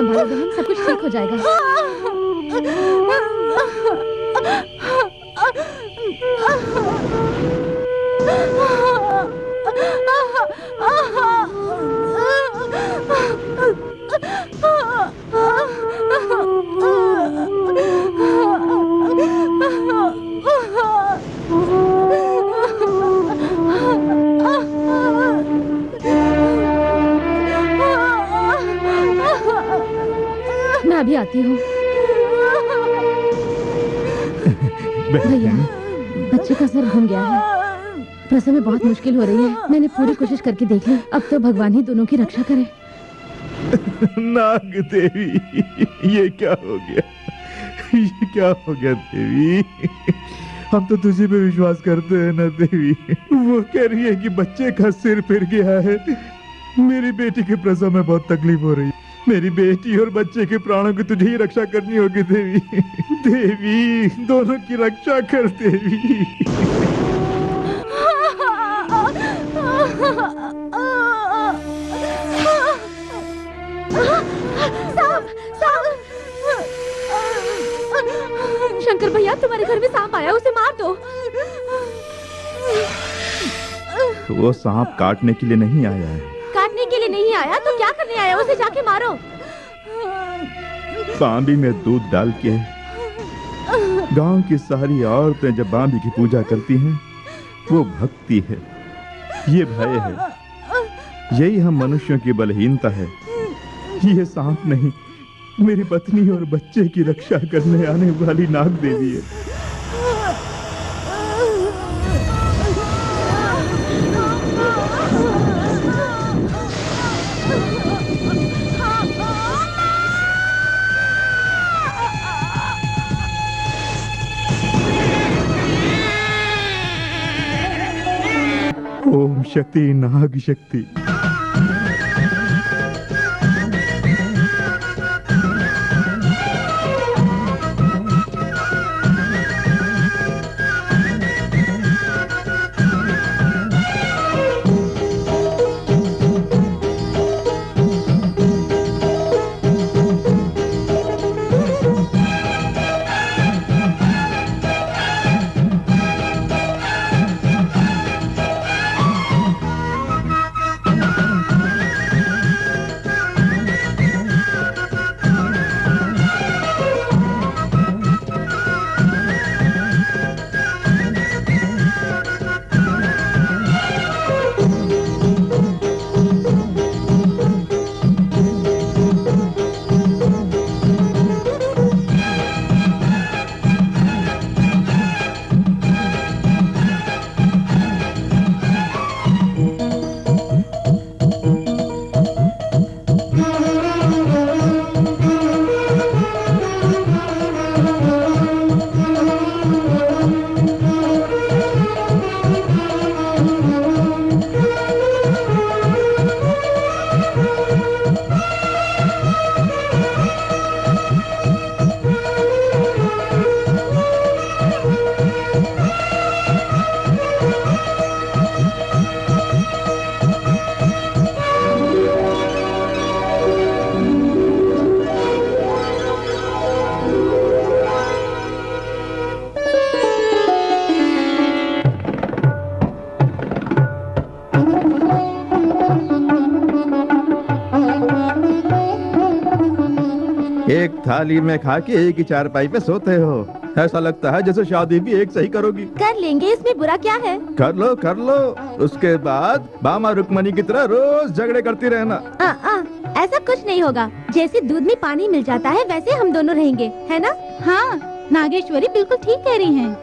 संभालो बहन, सब कुछ ठीक हो जाएगा। मैं अभी आती हूँ। भैया, बच्चे का सर घूम गया है, प्रसव में बहुत मुश्किल हो रही है। मैंने पूरी कोशिश करके देख ली, अब तो भगवान ही दोनों की रक्षा करे। नाग देवी, ये क्या हो गया? ये क्या हो गया देवी? हम तो तुझे पे विश्वास करते हैं ना देवी। वो कह रही है कि बच्चे का सिर फिर गया है। मेरी बेटी के प्रसव में बहुत तकलीफ हो रही है। मेरी बेटी और बच्चे के प्राणों की तुझे ही रक्षा करनी होगी देवी। देवी, दोनों की रक्षा कर देवी। शंकर भैया, तुम्हारे घर में सांप आया, उसे मार दो। वो सांप काटने के लिए नहीं आया है। काटने के लिए नहीं आया तो क्या करने आया? उसे जाके मारो। बांबी में दूध डाल के गांव की सारी औरतें जब बांबी की पूजा करती हैं, वो भक्ति है, ये भय है। यही हम मनुष्यों की बलहीनता है। ये सांप नहीं, मेरी पत्नी और बच्चे की रक्षा करने आने वाली नाग देवी है। ओम शक्ति, नाग शक्ति। एक थाली में खा के एक ही चारपाई पे सोते हो। ऐसा लगता है जैसे शादी भी एक सही करोगी। कर लेंगे, इसमें बुरा क्या है? कर लो कर लो। उसके बाद बामा रुक्मणी की तरह रोज झगड़े करती रहना। ऐसा कुछ नहीं होगा। जैसे दूध में पानी मिल जाता है वैसे हम दोनों रहेंगे, है ना? हाँ, नागेश्वरी बिल्कुल ठीक कह रही हैं।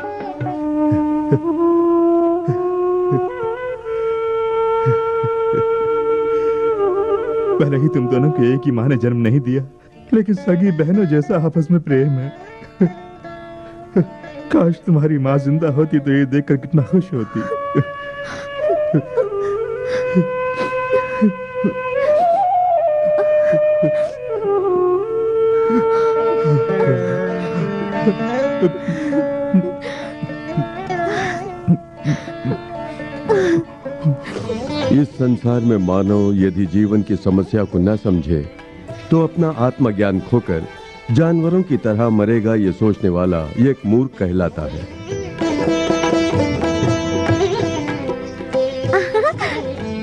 पहले ही तुम दोनों को एक ही माँ ने जन्म नहीं दिया, लेकिन सगी बहनों जैसा आपस में प्रेम है। काश तुम्हारी माँ जिंदा होती तो ये देखकर कितना खुश होती। इस संसार में मानव यदि जीवन की समस्या को न समझे तो अपना आत्मज्ञान खोकर जानवरों की तरह मरेगा, ये सोचने वाला ये एक मूर्ख कहलाता है।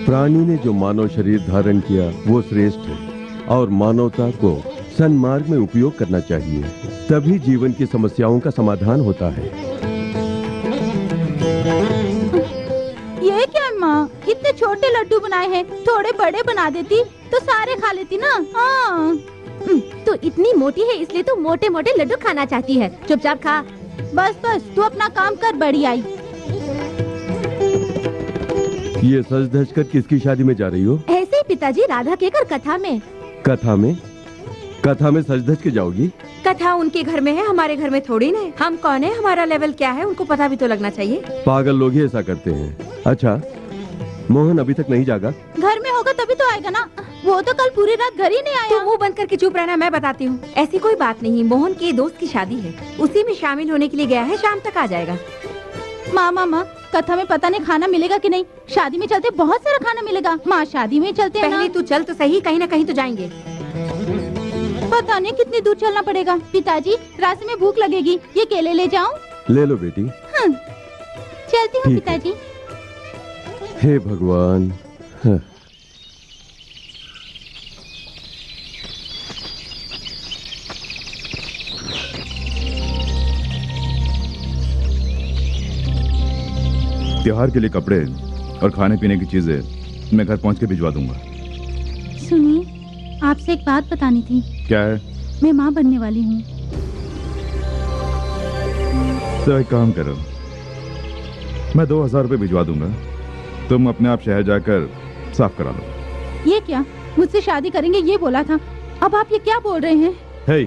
प्राणी ने जो मानव शरीर धारण किया वो श्रेष्ठ है और मानवता को सन्मार्ग में उपयोग करना चाहिए, तभी जीवन की समस्याओं का समाधान होता है। ये क्या माँ, कितने छोटे लड्डू बनाए हैं, थोड़े बड़े बना देती तो सारे खा लेती ना। हाँ। तो इतनी मोटी है इसलिए तो मोटे मोटे लड्डू खाना चाहती है। चुपचाप खा। बस बस तू अपना काम कर, बड़ी आई। ये सज धज कर किसकी शादी में जा रही हो? ऐसे ही पिताजी, राधा के घर कथा में। कथा में? कथा में सज धज के जाओगी? कथा उनके घर में है, हमारे घर में थोड़ी ना है। हम कौन है, हमारा लेवल क्या है, उनको पता भी तो लगना चाहिए। पागल लोग ही ऐसा करते हैं। अच्छा, मोहन अभी तक नहीं जागा? घर में होगा तभी तो आएगा ना, वो तो कल पूरी रात घर ही नहीं आया। तो मुंह बंद करके चुप रहना, मैं बताती हूँ। ऐसी कोई बात नहीं, मोहन के दोस्त की शादी है, उसी में शामिल होने के लिए गया है, शाम तक आ जाएगा। माँ, कथा में पता नहीं खाना मिलेगा कि नहीं। शादी में चलते बहुत सारा खाना मिलेगा। माँ, शादी में चलते हैं ना। पहले तू चल तो सही, कहीं ना कहीं तो जाएंगे। पता नहीं कितनी दूर चलना पड़ेगा। पिताजी, रास्ते में भूख लगेगी, ये केले ले जाऊं? ले लो बेटी। हाँ। चलती हूँ ठीक है। पिताजी। हे भगवान। हाँ। त्योहार के लिए कपड़े और खाने पीने की चीजें मैं घर पहुंच के भिजवा दूंगा। सुनिए, आपसे एक बात बतानी थी। क्या है? मैं माँ बनने वाली हूँ। तो एक काम करो, मैं 2000 रुपये भिजवा दूंगा, तुम अपने आप शहर जाकर साफ करा लो। ये क्या, मुझसे शादी करेंगे ये बोला था, अब आप ये क्या बोल रहे हैं? हे,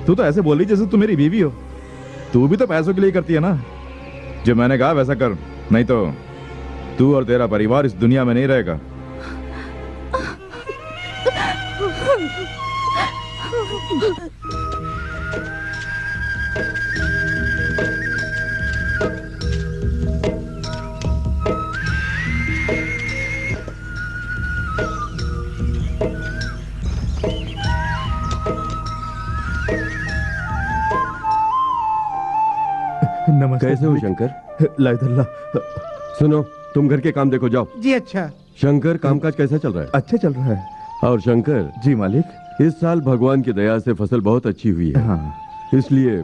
तू तो ऐसे बोल रही जैसे तू मेरी बीवी हो। तू भी तो पैसों के लिए करती है ना। जो मैंने कहा वैसा कर, नहीं तो तू और तेरा परिवार इस दुनिया में नहीं रहेगा। नमस्ते। कैसे हो शंकर? ला इधर ला। सुनो, तुम घर के काम देखो, जाओ। जी अच्छा। शंकर, कामकाज कैसा चल रहा है? अच्छा चल रहा है। और शंकर जी मालिक। इस साल भगवान की दया से फसल बहुत अच्छी हुई है। हाँ। इसलिए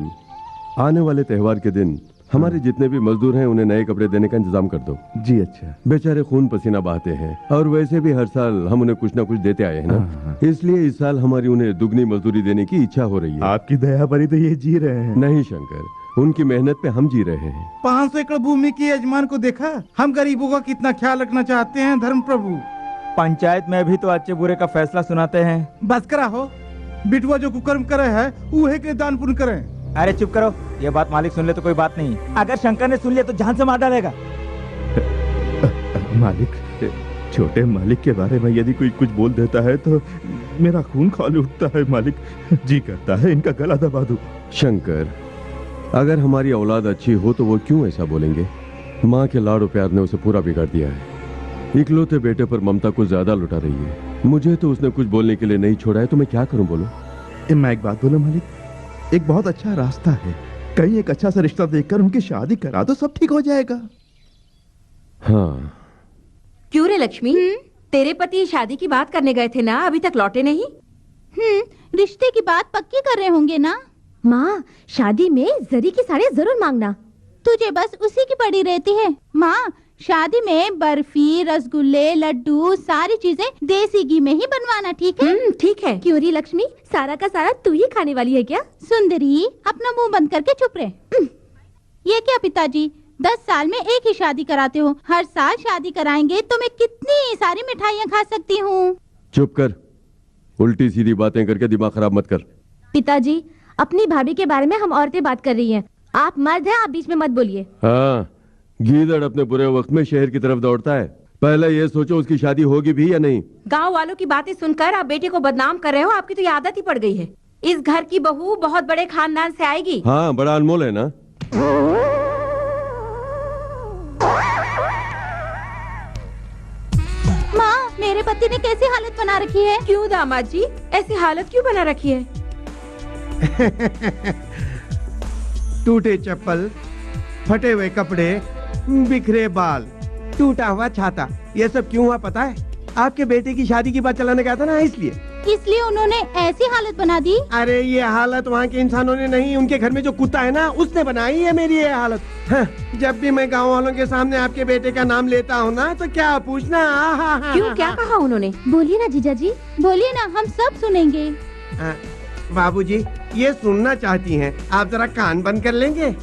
आने वाले त्योहार के दिन हमारे जितने भी मजदूर हैं उन्हें नए कपड़े देने का इंतजाम कर दो। जी अच्छा। बेचारे खून पसीना बहाते हैं और वैसे भी हर साल हम उन्हें कुछ ना कुछ देते आए हैं ना। हाँ। इसलिए इस साल हमारी उन्हें दुगनी मजदूरी देने की इच्छा हो रही है। आपकी दया पर ही तो ये जी रहे हैं। नहीं शंकर, उनकी मेहनत पे हम जी रहे हैं। 500 एकड़ भूमि के यजमान को देखा, हम गरीबों का कितना ख्याल रखना चाहते हैं धर्म प्रभु। पंचायत में भी तो अच्छे बुरे का फैसला सुनाते हैं। बस करा हो, बिटुआ जो कुकर्म करे है उहे के दान पुण्य करें। अरे चुप करो, ये बात मालिक सुन ले तो कोई बात नहीं, अगर शंकर ने सुन लिया तो जान से मार डालेगा। मालिक, छोटे मालिक के बारे में यदि कोई कुछ बोल देता है तो मेरा खून खौल उठता है मालिक। जी करता है इनका गला दबा दूं। शंकर, अगर हमारी औलाद अच्छी हो तो वो क्यों ऐसा बोलेंगे? माँ के लाड़ और प्यार ने उसे पूरा बिगाड़ दिया है। इकलौते बेटे पर ममता कुछ ज्यादा लुटा रही है। मुझे तो उसने कुछ बोलने के लिए नहीं छोड़ा है, तो मैं क्या करूं बोलो? मैं एक बात बोलूं मालिक, एक बहुत अच्छा रास्ता है, कहीं एक अच्छा सा रिश्ता देखकर उनकी शादी करा दो, सब ठीक हो जाएगा। हाँ। क्यों रे लक्ष्मी, तेरे पति शादी की बात करने गए थे ना, अभी तक लौटे नहीं? रिश्ते की बात पक्की कर रहे होंगे ना? माँ, शादी में जरी की साड़ी जरूर मांगना। तुझे बस उसी की पड़ी रहती है। माँ, शादी में बर्फी, रसगुल्ले, लड्डू, सारी चीजें देसी घी में ही बनवाना, ठीक है? ठीक है। क्यों री लक्ष्मी, सारा का सारा तू ही खाने वाली है क्या? सुंदरी, अपना मुंह बंद करके चुप रहे। ये क्या पिताजी, 10 साल में एक ही शादी कराते हो, हर साल शादी कराएंगे तो मैं कितनी सारी मिठाइयाँ खा सकती हूँ। चुप कर, उल्टी सीधी बातें करके दिमाग खराब मत कर। पिताजी, अपनी भाभी के बारे में हम औरतें बात कर रही हैं। आप मर्द हैं, आप बीच में मत बोलिए। हाँ, गीदड़ अपने बुरे वक्त में शहर की तरफ दौड़ता है। पहले ये सोचो उसकी शादी होगी भी या नहीं। गांव वालों की बातें सुनकर आप बेटे को बदनाम कर रहे हो, आपकी तो ये आदत ही पड़ गई है। इस घर की बहू बहुत बड़े खानदान से आएगी। हाँ, बड़ा अनमोल है ना। माँ, मेरे मेरे पति ने कैसी हालत बना रखी है। क्यों दामाद जी, ऐसी हालत क्यों बना रखी है? टूटे चप्पल, फटे हुए कपड़े, बिखरे बाल, टूटा हुआ छाता, ये सब क्यों हुआ पता है? आपके बेटे की शादी की बात चलाने गया था ना, इसलिए उन्होंने ऐसी हालत बना दी। अरे ये हालत वहाँ के इंसानों ने नहीं, उनके घर में जो कुत्ता है ना उसने बनाई है मेरी ये हालत। हाँ, जब भी मैं गाँव वालों के सामने आपके बेटे का नाम लेता हूँ ना तो क्या पूछना। क्यों, क्या कहा उन्होंने? बोलिए ना जीजा जी। बोलिए ना, हम सब सुनेंगे। बाबूजी ये सुनना चाहती हैं, आप जरा कान बंद कर लेंगे?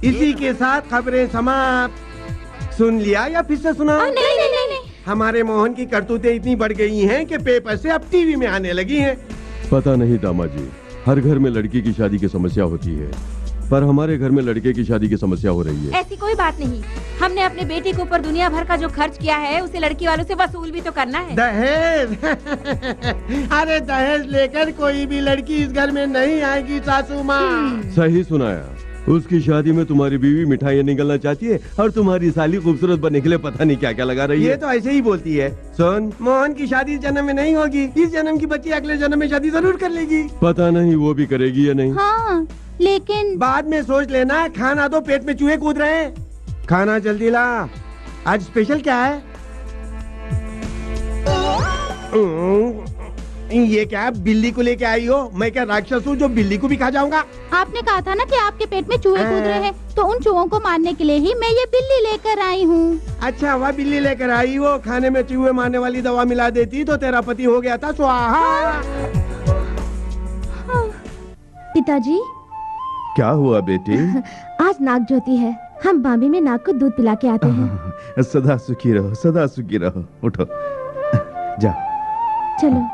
इसी के साथ खबरें समाप्त। सुन लिया या फिर से सुना? नहीं। हमारे मोहन की करतूतें इतनी बढ़ गई हैं कि पेपर से अब टीवी में आने लगी हैं। पता नहीं दामाद जी, हर घर में लड़की की शादी की समस्या होती है, पर हमारे घर में लड़के की शादी की समस्या हो रही है। ऐसी कोई बात नहीं, हमने अपने बेटे के ऊपर दुनिया भर का जो खर्च किया है उसे लड़की वालों से वसूल भी तो करना है। दहेज अरे दहेज लेकर कोई भी लड़की इस घर में नहीं आएगी सासू माँ। सही सुनाया, उसकी शादी में तुम्हारी बीवी मिठाइयाँ निकलना चाहती है और तुम्हारी साली खूबसूरत बनने के लिए पता नहीं क्या क्या लगा रही है। ये तो ऐसे ही बोलती है। सुन, मोहन की शादी इस जन्म में नहीं होगी, इस जन्म की बच्ची अगले जन्म में शादी जरूर कर लेगी। पता नहीं वो भी करेगी या नहीं। हाँ, लेकिन बाद में सोच लेना। खाना दो, पेट में चूहे कूद रहे हैं। खाना जल्दी ला। आज स्पेशल क्या है? ये क्या है? बिल्ली को लेके आई हो? मैं क्या राक्षस हूँ जो बिल्ली को भी खा जाऊंगा? आपने कहा था ना कि आपके पेट में चूहे कूद रहे हैं, तो उन चूहों को मारने के लिए ही मैं ये बिल्ली लेकर आई हूँ। अच्छा, वह बिल्ली लेकर आई हो। खाने में चूहे मारने वाली दवा मिला देती तो तेरा पति हो गया था स्वाहा। पिताजी, क्या हुआ बेटी? आज नाग ज्योति है, हम बाम्बे में नाग को दूध पिला के आते हैं। सदा सुखी रहो, सदा सुखी रहो। उठो, जा। चलो।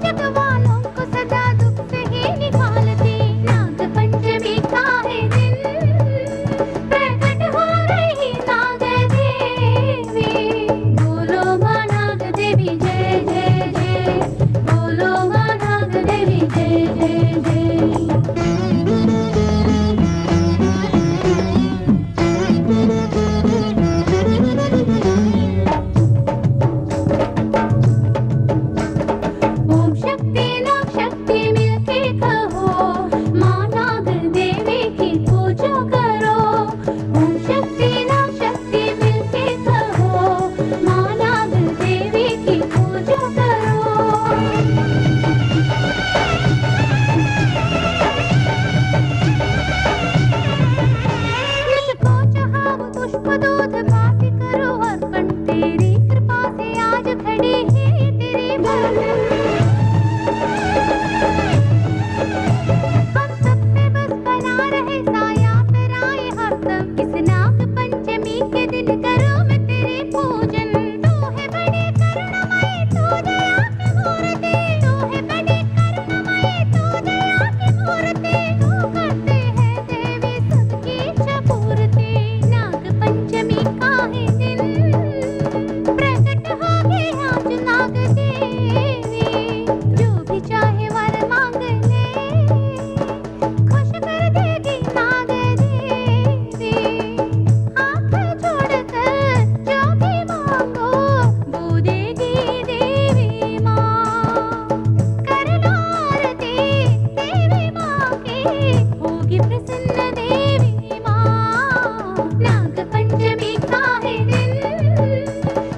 जगवालों को सदा दुख से ही निकालती, नाग पंचमी का है प्रसन्न देवी माँ, नाग पंचमी का है दिन,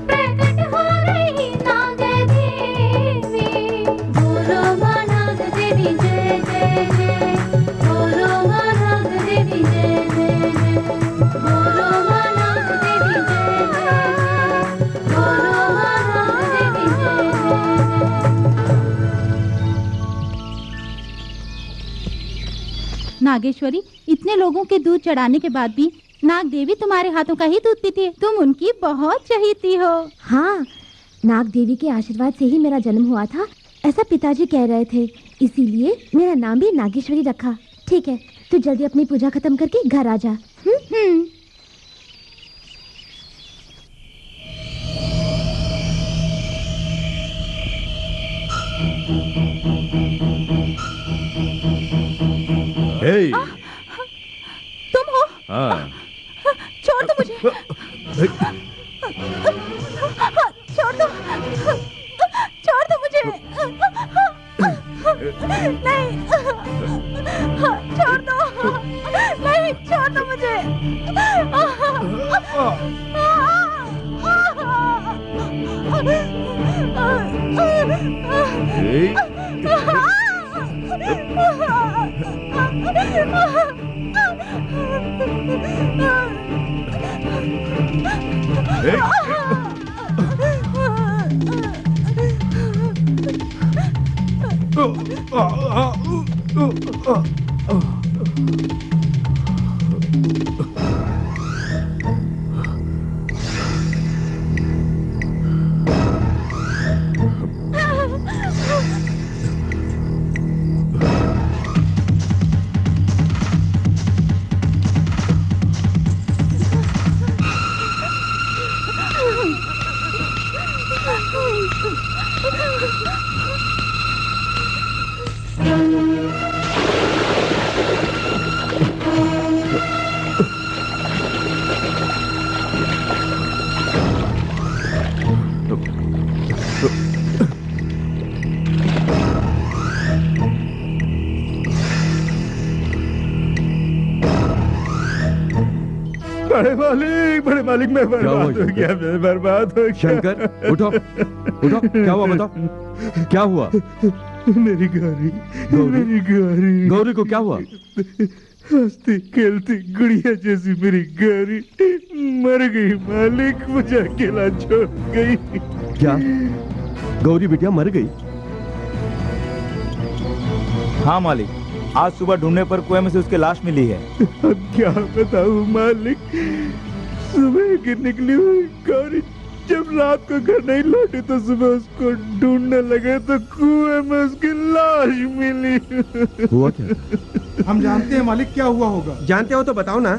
प्रकट हो गई नाग देवी। बोलो माँ नाग देवी जय जय जय, बोलो माँ नाग देवी जय जय जय, बोलो माँ नाग देवी जय जय जय, बोलो माँ नाग देवी जय जय जय। नागेश्वरी, इतने लोगों के दूध चढ़ाने के बाद भी नाग देवी तुम्हारे हाथों का ही दूध पीती है। तुम उनकी बहुत चहीती हो। हाँ, नाग देवी के आशीर्वाद से ही मेरा जन्म हुआ था, ऐसा पिताजी कह रहे थे, इसीलिए मेरा नाम भी नागेश्वरी रखा। ठीक है, तू जल्दी अपनी पूजा खत्म करके घर आ जा। हे, तुम हो? हाँ, छोड़ दो मुझे। छोड़ दो, छोड़ दो मुझे। नहीं, छोड़ दो, नहीं, छोड़ दो मुझे। बड़े मालिक मैं बर्बाद हो गया, मैं बर्बाद हो गया। शंकर, उठो उठो, क्या हुआ बताओ, क्या हुआ? मेरी गौरी, मेरी गौरी, गौरी को क्या हुआ? हंसती खेलती गुड़िया जैसी मेरी गौरी मर गई मालिक, मुझे अकेला छोड़ गई। क्या गौरी बिटिया मर गई? हाँ मालिक, आज सुबह ढूंढने पर कुएं में से उसकी लाश मिली है। अब क्या बताऊं मालिक, सुबह की निकली हुई गौरी जब रात को घर नहीं लौटी तो सुबह उसको ढूंढने लगे तो कुएं में उसकी लाश मिली। हुआ क्या? हम जानते हैं मालिक क्या हुआ होगा। जानते हो तो बताओ ना।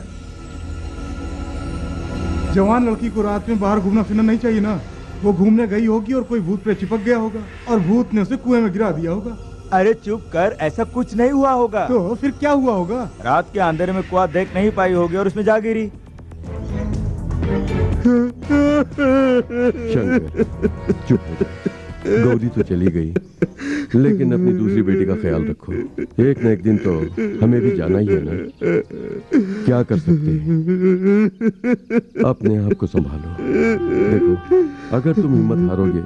जवान लड़की को रात में बाहर घूमना फिरना नहीं चाहिए ना। वो घूमने गई होगी और कोई भूत पे चिपक गया होगा और भूत ने उसे कुएं में गिरा दिया होगा। अरे चुप कर, ऐसा कुछ नहीं हुआ होगा। तो फिर क्या हुआ होगा? रात के अंधेरे में कुआं देख नहीं पाई होगी और उसमें जा गिरी। शंकर, चुप हो जा। गौरी तो चली गई, लेकिन अपनी दूसरी बेटी का ख्याल रखो। एक न एक दिन तो हमें भी जाना ही है ना। क्या कर सकते हैं, अपने आप को संभालो। देखो, अगर तुम हिम्मत हारोगे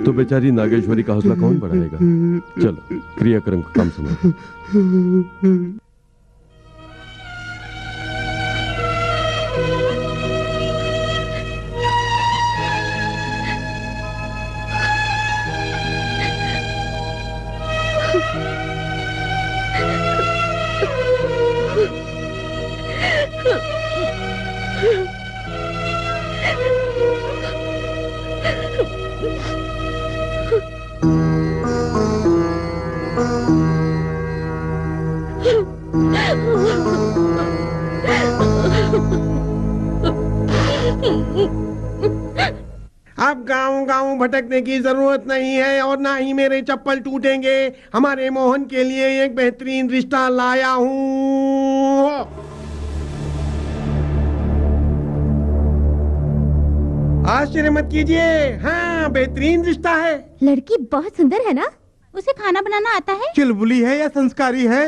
तो बेचारी नागेश्वरी का हौसला कौन बढ़ाएगा। चलो क्रियाक्रम का काम सुनो। अब गांव गांव भटकने की जरूरत नहीं है और ना ही मेरे चप्पल टूटेंगे। हमारे मोहन के लिए एक बेहतरीन रिश्ता लाया हूँ। आश्चर्य मत कीजिए, हाँ बेहतरीन रिश्ता है। लड़की बहुत सुंदर है ना? उसे खाना बनाना आता है? चुलबुली है या संस्कारी है?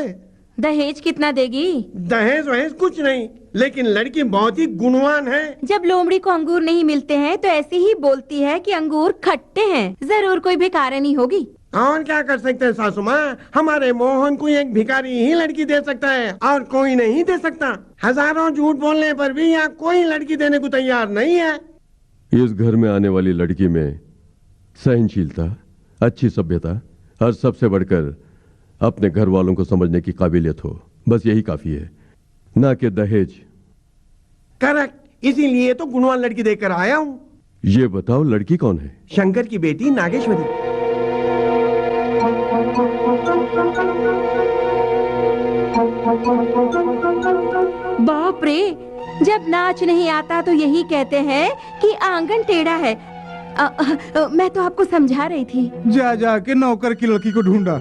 दहेज कितना देगी? दहेज वहेज कुछ नहीं, लेकिन लड़की बहुत ही गुणवान है। जब लोमड़ी को अंगूर नहीं मिलते हैं तो ऐसे ही बोलती है कि अंगूर खट्टे हैं। जरूर कोई भिखारिनी होगी। और क्या कर सकते हैं सासू माँ, हमारे मोहन को एक भिखारी ही लड़की दे सकता है और कोई नहीं दे सकता। हजारों झूठ बोलने पर भी यहाँ कोई लड़की देने को तैयार नहीं है। इस घर में आने वाली लड़की में सहनशीलता, अच्छी सभ्यता और सबसे बढ़कर अपने घर वालों को समझने की काबिलियत हो, बस यही काफी है, ना कि दहेज। करेक्ट, इसीलिए तो गुणवान लड़की देकर आया हूँ। ये बताओ लड़की कौन है? शंकर की बेटी नागेश्वरी। बाप रे, जब नाच नहीं आता तो यही कहते हैं कि आंगन टेढ़ा है। मैं तो आपको समझा रही थी। जा जाके नौकर की लड़की को ढूंढा।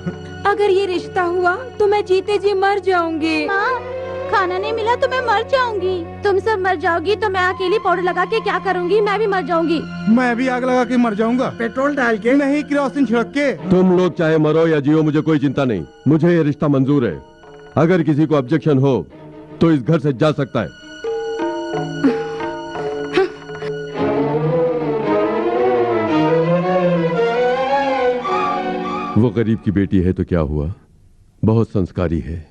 अगर ये रिश्ता हुआ तो मैं जीते जी मर जाऊंगी। माँ, खाना नहीं मिला तो मैं मर जाऊंगी। तुम सब मर जाओगी तो मैं अकेली पाउडर लगा के क्या करूंगी? मैं भी मर जाऊंगी। मैं भी आग लगा के मर जाऊंगा। पेट्रोल डाल के नहीं, केरोसिन छिड़क के। तुम लोग चाहे मरो या जियो, मुझे कोई चिंता नहीं। मुझे ये रिश्ता मंजूर है। अगर किसी को ऑब्जेक्शन हो तो इस घर से जा सकता है। वो गरीब की बेटी है तो क्या हुआ, बहुत संस्कारी है,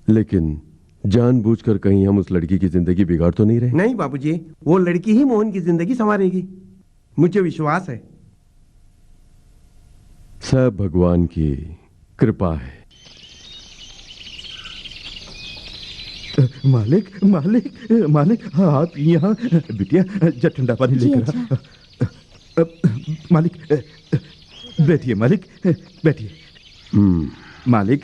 लेकिन जानबूझकर कहीं हम उस लड़की की जिंदगी बिगाड़ तो नहीं रहे? नहीं बाबूजी, वो लड़की ही मोहन की जिंदगी संवारेगी, मुझे विश्वास है। सब भगवान की कृपा है। मालिक मालिक मालिक, हाँ, आप यहाँ बिटिया जा ठंडा पानी जी, लेकर आ। मालिक बैठिए, मालिक बैठिए। मालिक,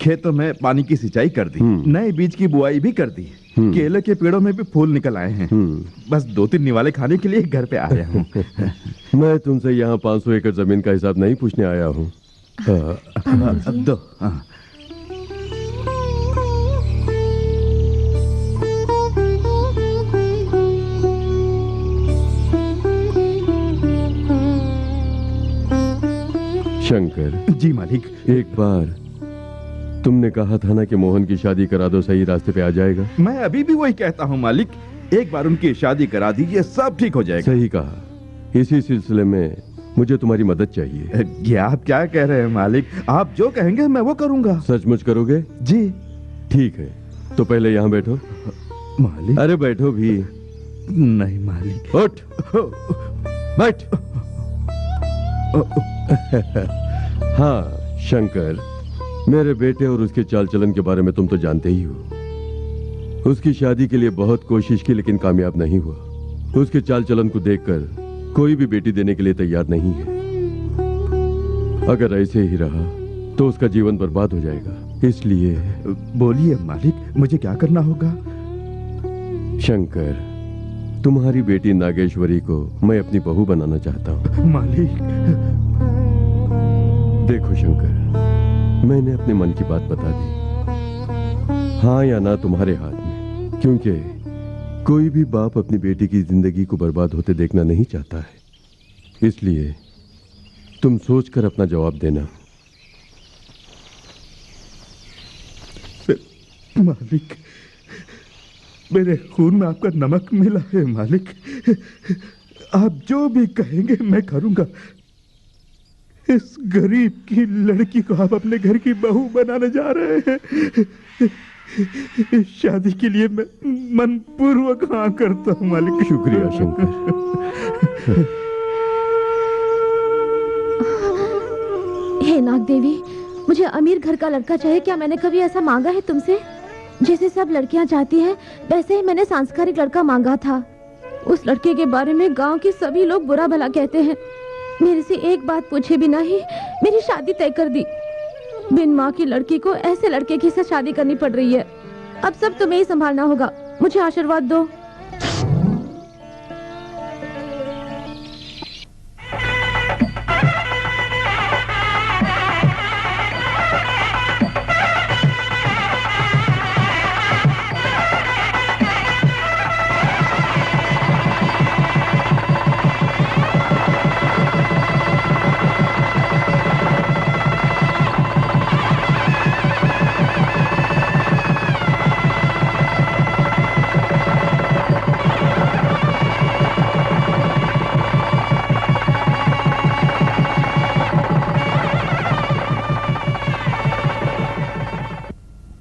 खेतों में पानी की सिंचाई कर दी, नए बीज की बुआई भी कर दी, केले के पेड़ों में भी फूल निकल आए हैं। बस 2-3 निवाले खाने के लिए घर पे आया हूँ। मैं तुमसे यहाँ 500 एकड़ जमीन का हिसाब नहीं पूछने आया हूँ। अब दो। हाँ। शंकर जी मालिक। एक बार तुमने कहा था ना कि मोहन की शादी करा दो, सही रास्ते पे आ जाएगा। मैं अभी भी वही कहता हूँ मालिक, एक बार उनकी शादी करा दीजिए, सब ठीक हो जाएगा। सही कहा। इसी सिलसिले में मुझे तुम्हारी मदद चाहिए। ये आप क्या कह रहे हैं मालिक? आप जो कहेंगे मैं वो करूंगा। सचमुच करोगे? जी। ठीक है, तो पहले यहाँ बैठो। मालिक। अरे बैठो भी। नहीं मालिक। उठ बैठ। हाँ शंकर, मेरे बेटे और उसके चाल चलन के बारे में तुम तो जानते ही हो। उसकी शादी के लिए बहुत कोशिश की लेकिन कामयाब नहीं हुआ। उसके चाल चलन को देखकर कोई भी बेटी देने के लिए तैयार नहीं है। अगर ऐसे ही रहा तो उसका जीवन बर्बाद हो जाएगा। इसलिए बोलिए मालिक, मुझे क्या करना होगा? शंकर, तुम्हारी बेटी नागेश्वरी को मैं अपनी बहू बनाना चाहता हूँ। मालिक। देखो शंकर, मैंने अपने मन की बात बता दी। हाँ या ना तुम्हारे हाथ में, क्योंकि कोई भी बाप अपनी बेटी की जिंदगी को बर्बाद होते देखना नहीं चाहता है। इसलिए तुम सोचकर अपना जवाब देना। मालिक, मेरे खून में आपका नमक मिला है मालिक। आप जो भी कहेंगे मैं करूंगा। इस गरीब की लड़की को आप अपने घर की बहू बनाने जा रहे हैं। इस शादी के लिए मैं मनपूर्वक हाँ करता हूँ मालिक। शुक्रिया शंकर। हे नाग देवी, मुझे अमीर घर का लड़का चाहिए। क्या मैंने कभी ऐसा मांगा है तुमसे? जैसे सब लड़कियां चाहती हैं वैसे ही मैंने सांस्कारिक लड़का मांगा था। उस लड़के के बारे में गांव के सभी लोग बुरा भला कहते हैं। मेरे से एक बात पूछे बिना ही मेरी शादी तय कर दी। बिन माँ की लड़की को ऐसे लड़के के साथ शादी करनी पड़ रही है। अब सब तुम्हें ही संभालना होगा। मुझे आशीर्वाद दो।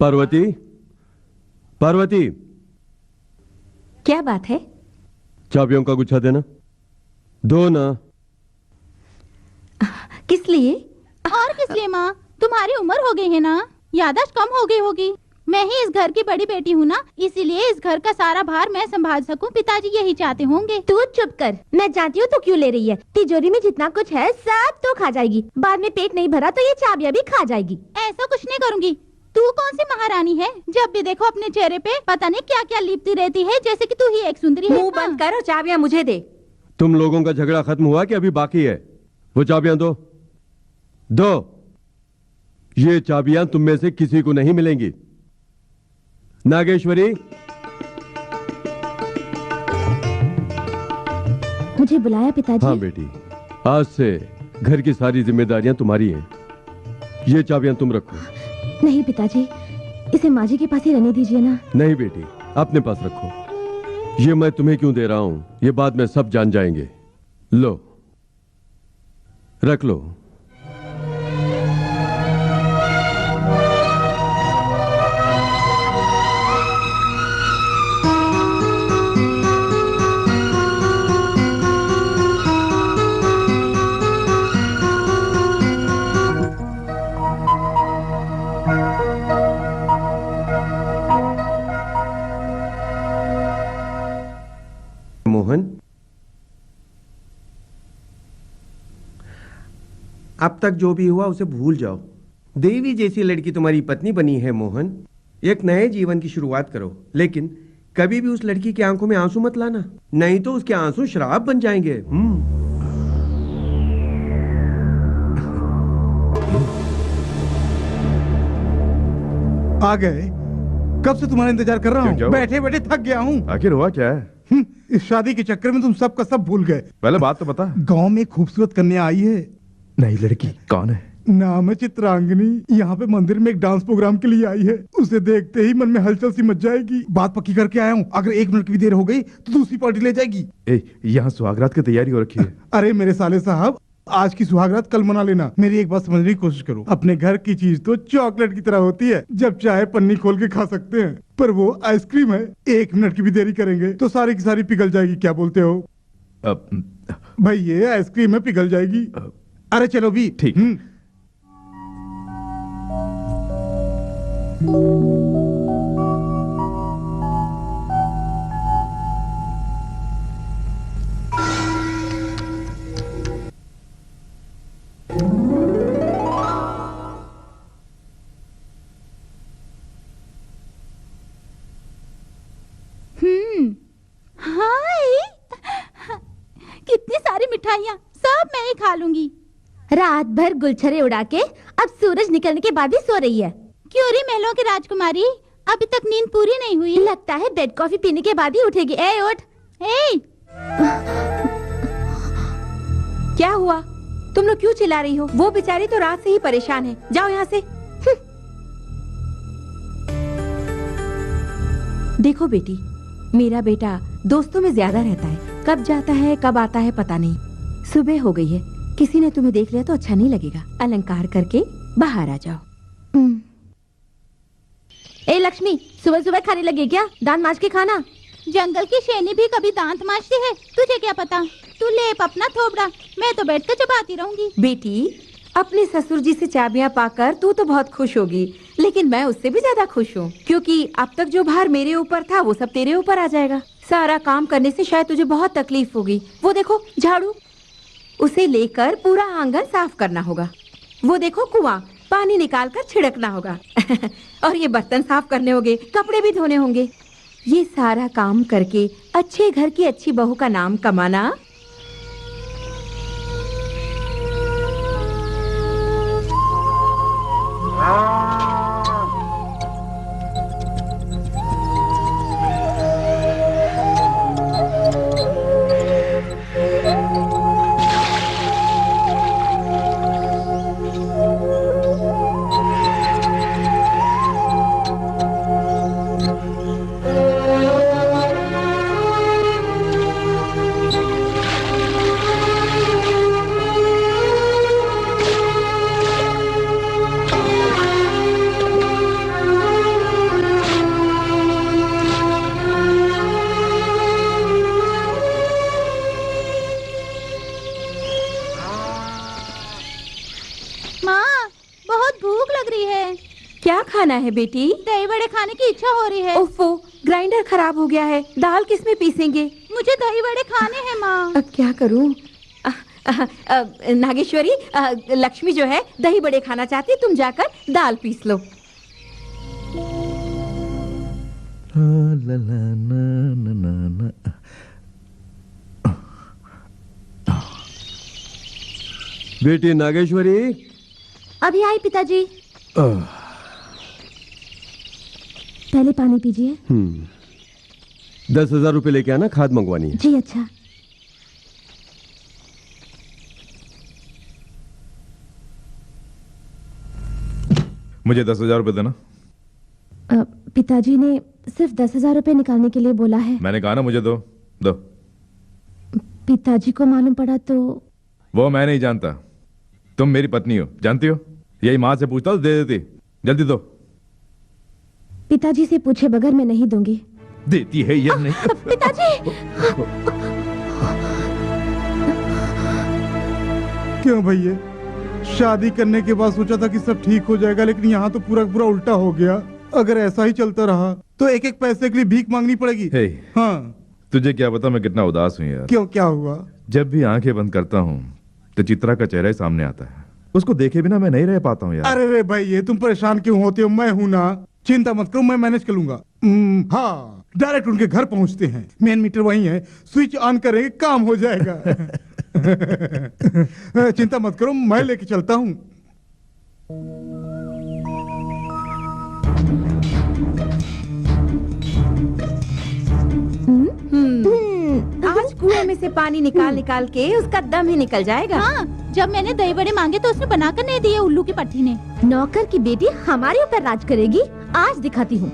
पार्वती, पार्वती, क्या बात है? चाबियों का गुच्छा देना। दो ना। किस लिए? और किस लिए माँ? तुम्हारी उम्र हो गई है ना, याददाश्त कम हो गई होगी। मैं ही इस घर की बड़ी बेटी हूँ ना, इसीलिए इस घर का सारा भार मैं संभाल सकूं। पिताजी यही चाहते होंगे। तू चुप कर, मैं जानती हूँ तू क्यों ले रही है। तिजोरी में जितना कुछ है सब तो खा जाएगी, बाद में पेट नहीं भरा तो ये चाबियां भी खा जाएगी। ऐसा कुछ नहीं करूंगी। तू कौन सी महारानी है? जब भी देखो अपने चेहरे पे पता नहीं क्या क्या लिपती रहती है, जैसे कि तू ही एक सुंदरी है। मुंह बंद कर और चाबियां मुझे दे। तुम लोगों का झगड़ा खत्म हुआ कि अभी बाकी है? वो चाबियां दो, दो। ये चाबियां तुम में से किसी को नहीं मिलेंगी। नागेश्वरी, मुझे बुलाया पिताजी? हाँ बेटी, आज से घर की सारी जिम्मेदारियां तुम्हारी हैं। ये चाबियां तुम रखो। नहीं पिताजी, इसे माँ जी के पास ही रहने दीजिए ना। नहीं बेटी, अपने पास रखो। ये मैं तुम्हें क्यों दे रहा हूं ये बाद में सब जान जाएंगे। लो, रख लो। मोहन, अब तक जो भी हुआ उसे भूल जाओ। देवी जैसी लड़की तुम्हारी पत्नी बनी है मोहन। एक नए जीवन की शुरुआत करो, लेकिन कभी भी उस लड़की की आंखों में आंसू मत लाना, नहीं तो उसके आंसू शराब बन जाएंगे। आ गए? कब से तुम्हारा इंतजार कर रहा क्यों, हूँ। क्या हुआ? बैठे बैठे थक गया हूँ। आखिर हुआ क्या है? इस शादी के चक्कर में तुम सब का सब भूल गए। पहले बात तो बता। गांव में एक खूबसूरत कन्या आई है। नई लड़की कौन है? नाम है चित्रांगनी। यहाँ पे मंदिर में एक डांस प्रोग्राम के लिए आई है। उसे देखते ही मन में हलचल सी मच जाएगी। बात पक्की करके आया हूँ, अगर 1 मिनट की भी देर हो गई तो दूसरी पार्टी ले जाएगी। यहाँ सुहागरात की तैयारी हो रखी है। अरे मेरे साले साहब, आज की सुहागरात कल मना लेना। मेरी एक बात समझने की कोशिश करो। अपने घर की चीज तो चॉकलेट की तरह होती है, जब चाहे पन्नी खोल के खा सकते हैं, पर वो आइसक्रीम है, 1 मिनट की भी देरी करेंगे तो सारी की सारी पिघल जाएगी। क्या बोलते हो भाई? ये आइसक्रीम है, पिघल जाएगी। अरे चलो भी। ठीक। हाय, कितनी सारी मिठाइयाँ, सब मैं ही खा लूंगी। रात भर गुलछरे उड़ा के अब सूरज निकलने के बाद भी सो रही है। क्यों रे महलों की राजकुमारी, अभी तक नींद पूरी नहीं हुई? लगता है बेड कॉफी पीने के बाद ही उठेगी। ए उठ। ए, क्या हुआ? तुम लोग क्यों चिल्ला रही हो? वो बेचारी तो रात से ही परेशान है। जाओ यहाँ से। देखो बेटी, मेरा बेटा दोस्तों में ज्यादा रहता है, कब जाता है कब आता है पता नहीं। सुबह हो गई है, किसी ने तुम्हें देख लिया तो अच्छा नहीं लगेगा। अलंकार करके बाहर आ जाओ। ए लक्ष्मी, सुबह सुबह खाने लगे क्या? दांत मांज के खाना। जंगल की शेरनी भी कभी दांत मांजती है, तुझे क्या पता? तू लेप अपना थोबड़ा, मैं तो बैठ कर चबाती रहूंगी। बेटी, अपने ससुर जी से चाबियां पाकर तू तो बहुत खुश होगी, लेकिन मैं उससे भी ज्यादा खुश हूँ, क्योंकि अब तक जो भार मेरे ऊपर था वो सब तेरे ऊपर आ जाएगा। सारा काम करने से शायद तुझे बहुत तकलीफ होगी। वो देखो झाड़ू, उसे लेकर पूरा आंगन साफ करना होगा। वो देखो कुआं, पानी निकाल कर छिड़कना होगा। और ये बर्तन साफ करने होंगे, कपड़े भी धोने होंगे। ये सारा काम करके अच्छे घर की अच्छी बहू का नाम कमाना खाना है बेटी? दही बड़े खाने की इच्छा हो रही है। ओफो, ग्राइंडर खराब हो गया है, दाल किस में पीसेंगे? मुझे दही बड़े खाने हैं माँ। अब क्या करूं? नागेश्वरी, लक्ष्मी जो है दही बड़े खाना चाहती है, तुम जाकर दाल पीस लो। ला ला ना ना ना ना। बेटी नागेश्वरी, अभी आई पिताजी। पहले पानी पीजिए। 10,000 रुपए लेके आना, खाद मंगवानी है। जी अच्छा। मुझे 10,000 रुपए देना। पिताजी ने सिर्फ 10,000 रुपए निकालने के लिए बोला है। मैंने कहा ना मुझे दो दो। पिताजी को मालूम पड़ा तो? वो मैं नहीं जानता, तुम मेरी पत्नी हो, जानती हो? यही माँ से पूछता तो दे देती। जल्दी दो। पिताजी से पूछे बगैर मैं नहीं दूंगी। देती है या नहीं? पिताजी! क्यों भैया, शादी करने के बाद सोचा था कि सब ठीक हो जाएगा, लेकिन यहाँ तो पूरा पूरा उल्टा हो गया। अगर ऐसा ही चलता रहा तो एक एक पैसे के लिए भीख मांगनी पड़ेगी। हे, हाँ। तुझे क्या पता मैं कितना उदास हूँ यार। क्यों, क्या हुआ? जब भी आंखें बंद करता हूँ तो चित्रा का चेहरा ही सामने आता है। उसको देखे बिना मैं नहीं रह पाता हूँ यार। अरे रे भाई, ये तुम परेशान क्यों होते हो? मैं हूं ना, चिंता मत करो, मैं मैनेज कर लूंगा। हाँ, डायरेक्ट उनके घर पहुंचते हैं, मेन मीटर वहीं है, स्विच ऑन करेंगे, काम हो जाएगा। चिंता मत करो, मैं लेके चलता हूँ। आज कुएं में से पानी निकाल निकाल के उसका दम ही निकल जाएगा। हाँ, जब मैंने दही बड़े मांगे तो उसने बनाकर नहीं दिए, उल्लू की पट्टी ने। नौकर की बेटी हमारे ऊपर राज करेगी, आज दिखाती हूँ।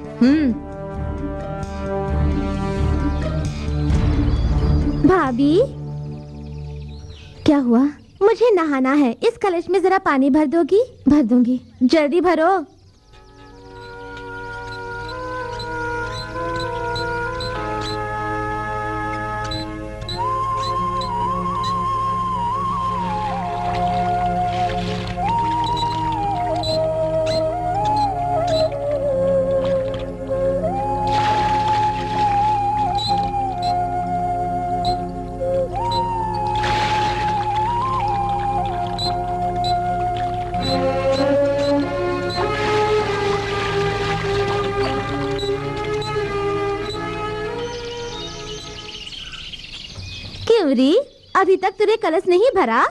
भाभी, क्या हुआ? मुझे नहाना है, इस कलश में जरा पानी भर दोगी? भर दूंगी, जल्दी भरो। अभी तक तूने कलश नहीं भरा?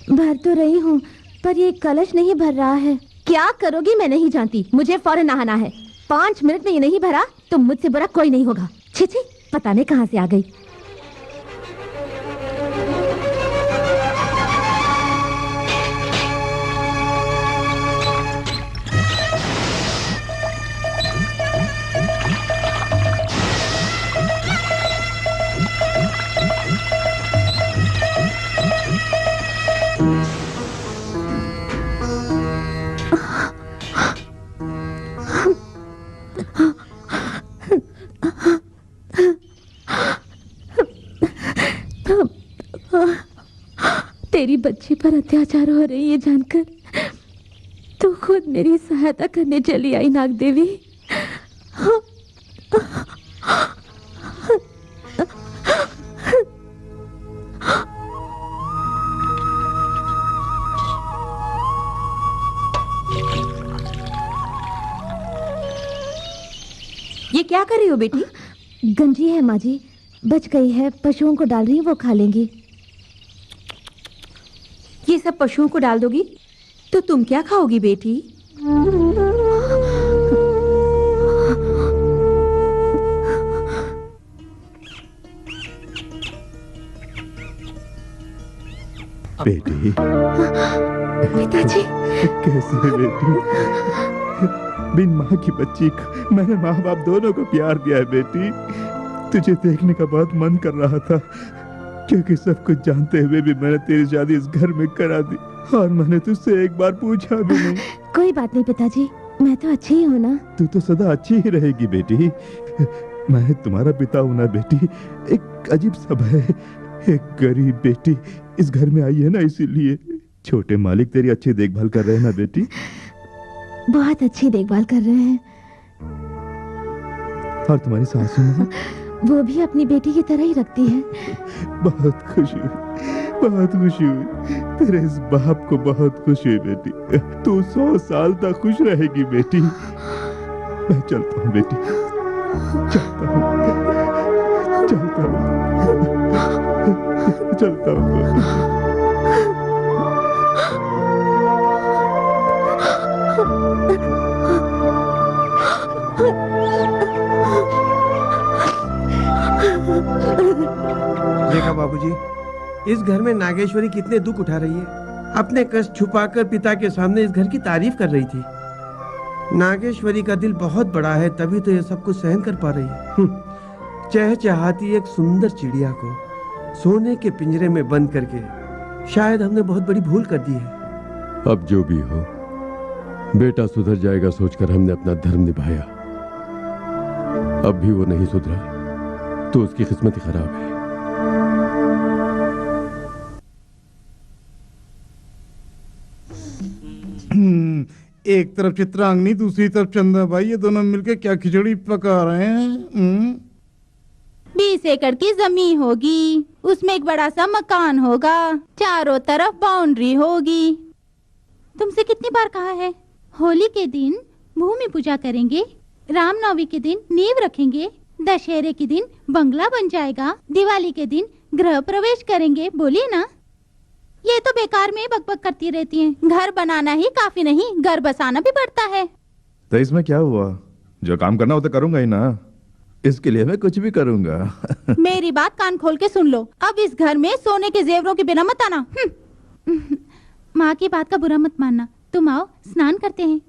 भर तो रही हूँ, पर ये कलश नहीं भर रहा है। क्या करोगी मैं नहीं जानती, मुझे फौरन नहाना है। 5 मिनट में ये नहीं भरा तो मुझसे बुरा कोई नहीं होगा। छी छी, पता नहीं कहाँ से आ गई। तेरी बच्ची पर अत्याचार हो रही है जानकर तो खुद मेरी सहायता करने चली आई नाग देवी। ये क्या कर रही हो बेटी? गंजी है माँ जी, बच गई है, पशुओं को डाल रही हूँ, वो खा लेंगी। ये सब पशुओं को डाल दोगी तो तुम क्या खाओगी बेटी? बेटी, पिताजी कैसे है बेटी? बिन माँ की बच्ची को मैंने माँ बाप दोनों को प्यार दिया है बेटी। तुझे देखने का बहुत मन कर रहा था, क्योंकि सब कुछ जानते हुए भी मैंने तेरी शादी इस घर में करा दी और मैंने तुझसे एक बार पूछा भी नहीं। कोई बात नहीं पिताजी, मैं तो अच्छी ही हूँ ना। तू तो सदा अच्छी ही रहेगी बेटी। मैं तुम्हारा पिता हूँ ना बेटी। एक अजीब सब है, एक गरीब बेटी इस घर में आई है ना, इसीलिए छोटे मालिक तेरी अच्छी देखभाल कर रहे हैं ना बेटी। बहुत अच्छी देखभाल कर रहे हैं। और तुम्हारी सासू माँ? वो भी अपनी बेटी की तरह ही रखती है। बहुत खुशी हुई, बहुत खुशी हुई। तेरे इस बाप को बहुत खुशी हुई बेटी। तू 100 साल तक खुश रहेगी बेटी। मैं चलता हूँ बेटी, चलता हूँ, चलता हूँ, चलता हूँ। देखा बाबूजी, इस घर में नागेश्वरी कितने दुख उठा रही है। अपने कष्ट छुपाकर पिता के सामने इस घर की तारीफ कर रही थी। नागेश्वरी का दिल बहुत बड़ा है, तभी तो ये सब कुछ सहन कर पा रही है। चहचहाती एक सुंदर चिड़िया को सोने के पिंजरे में बंद करके शायद हमने बहुत बड़ी भूल कर दी है। अब जो भी हो, बेटा सुधर जाएगा सोचकर हमने अपना धर्म निभाया। अब भी वो नहीं सुधरा तो उसकी किस्मत ही खराब है। एक तरफ चित्रांगनी, दूसरी तरफ चंदा भाई, ये दोनों मिलके क्या खिचड़ी पका रहे हैं? 20 एकड़ की जमीन होगी, उसमें एक बड़ा सा मकान होगा, चारों तरफ बाउंड्री होगी। तुमसे कितनी बार कहा है, होली के दिन भूमि पूजा करेंगे, रामनवमी के दिन नींव रखेंगे, दशहरे के दिन बंगला बन जाएगा, दिवाली के दिन गृह प्रवेश करेंगे। बोलिए ना। ये तो बेकार में बकबक करती रहती हैं। घर बनाना ही काफी नहीं, घर बसाना भी पड़ता है। तो इसमें क्या हुआ? जो काम करना हो तो करूंगा ही ना। इसके लिए मैं कुछ भी करूंगा। मेरी बात कान खोल के सुन लो। अब इस घर में सोने के जेवरों के बिना मत आना। माँ की बात का बुरा मत मानना। तुम आओ, स्नान करते हैं।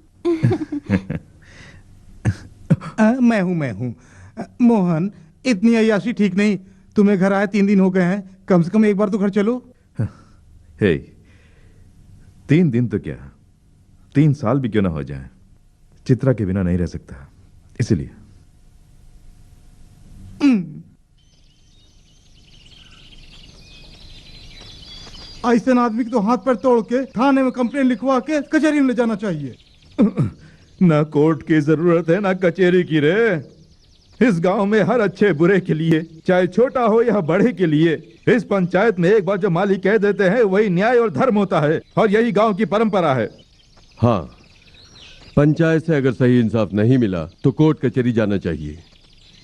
मैं हूँ। मोहन, इतनी अय्याशी ठीक नहीं। तुम्हें घर आए 3 दिन हो गए हैं, कम से कम एक बार तो घर चलो। हे, 3 दिन तो क्या, 3 साल भी क्यों ना हो जाए, चित्रा के बिना नहीं रह सकता, इसलिए। ऐसे आदमी को तो हाथ पैर तोड़ के थाने में कंप्लेन लिखवा के कचहरी में ले जाना चाहिए। ना कोर्ट की जरूरत है ना कचहरी की रे। इस गांव में हर अच्छे बुरे के लिए, चाहे छोटा हो या बड़े के लिए, इस पंचायत में एक बार जो मालिक कह देते हैं वही न्याय और धर्म होता है, और यही गांव की परंपरा है। हाँ, पंचायत से अगर सही इंसाफ नहीं मिला तो कोर्ट कचहरी जाना चाहिए।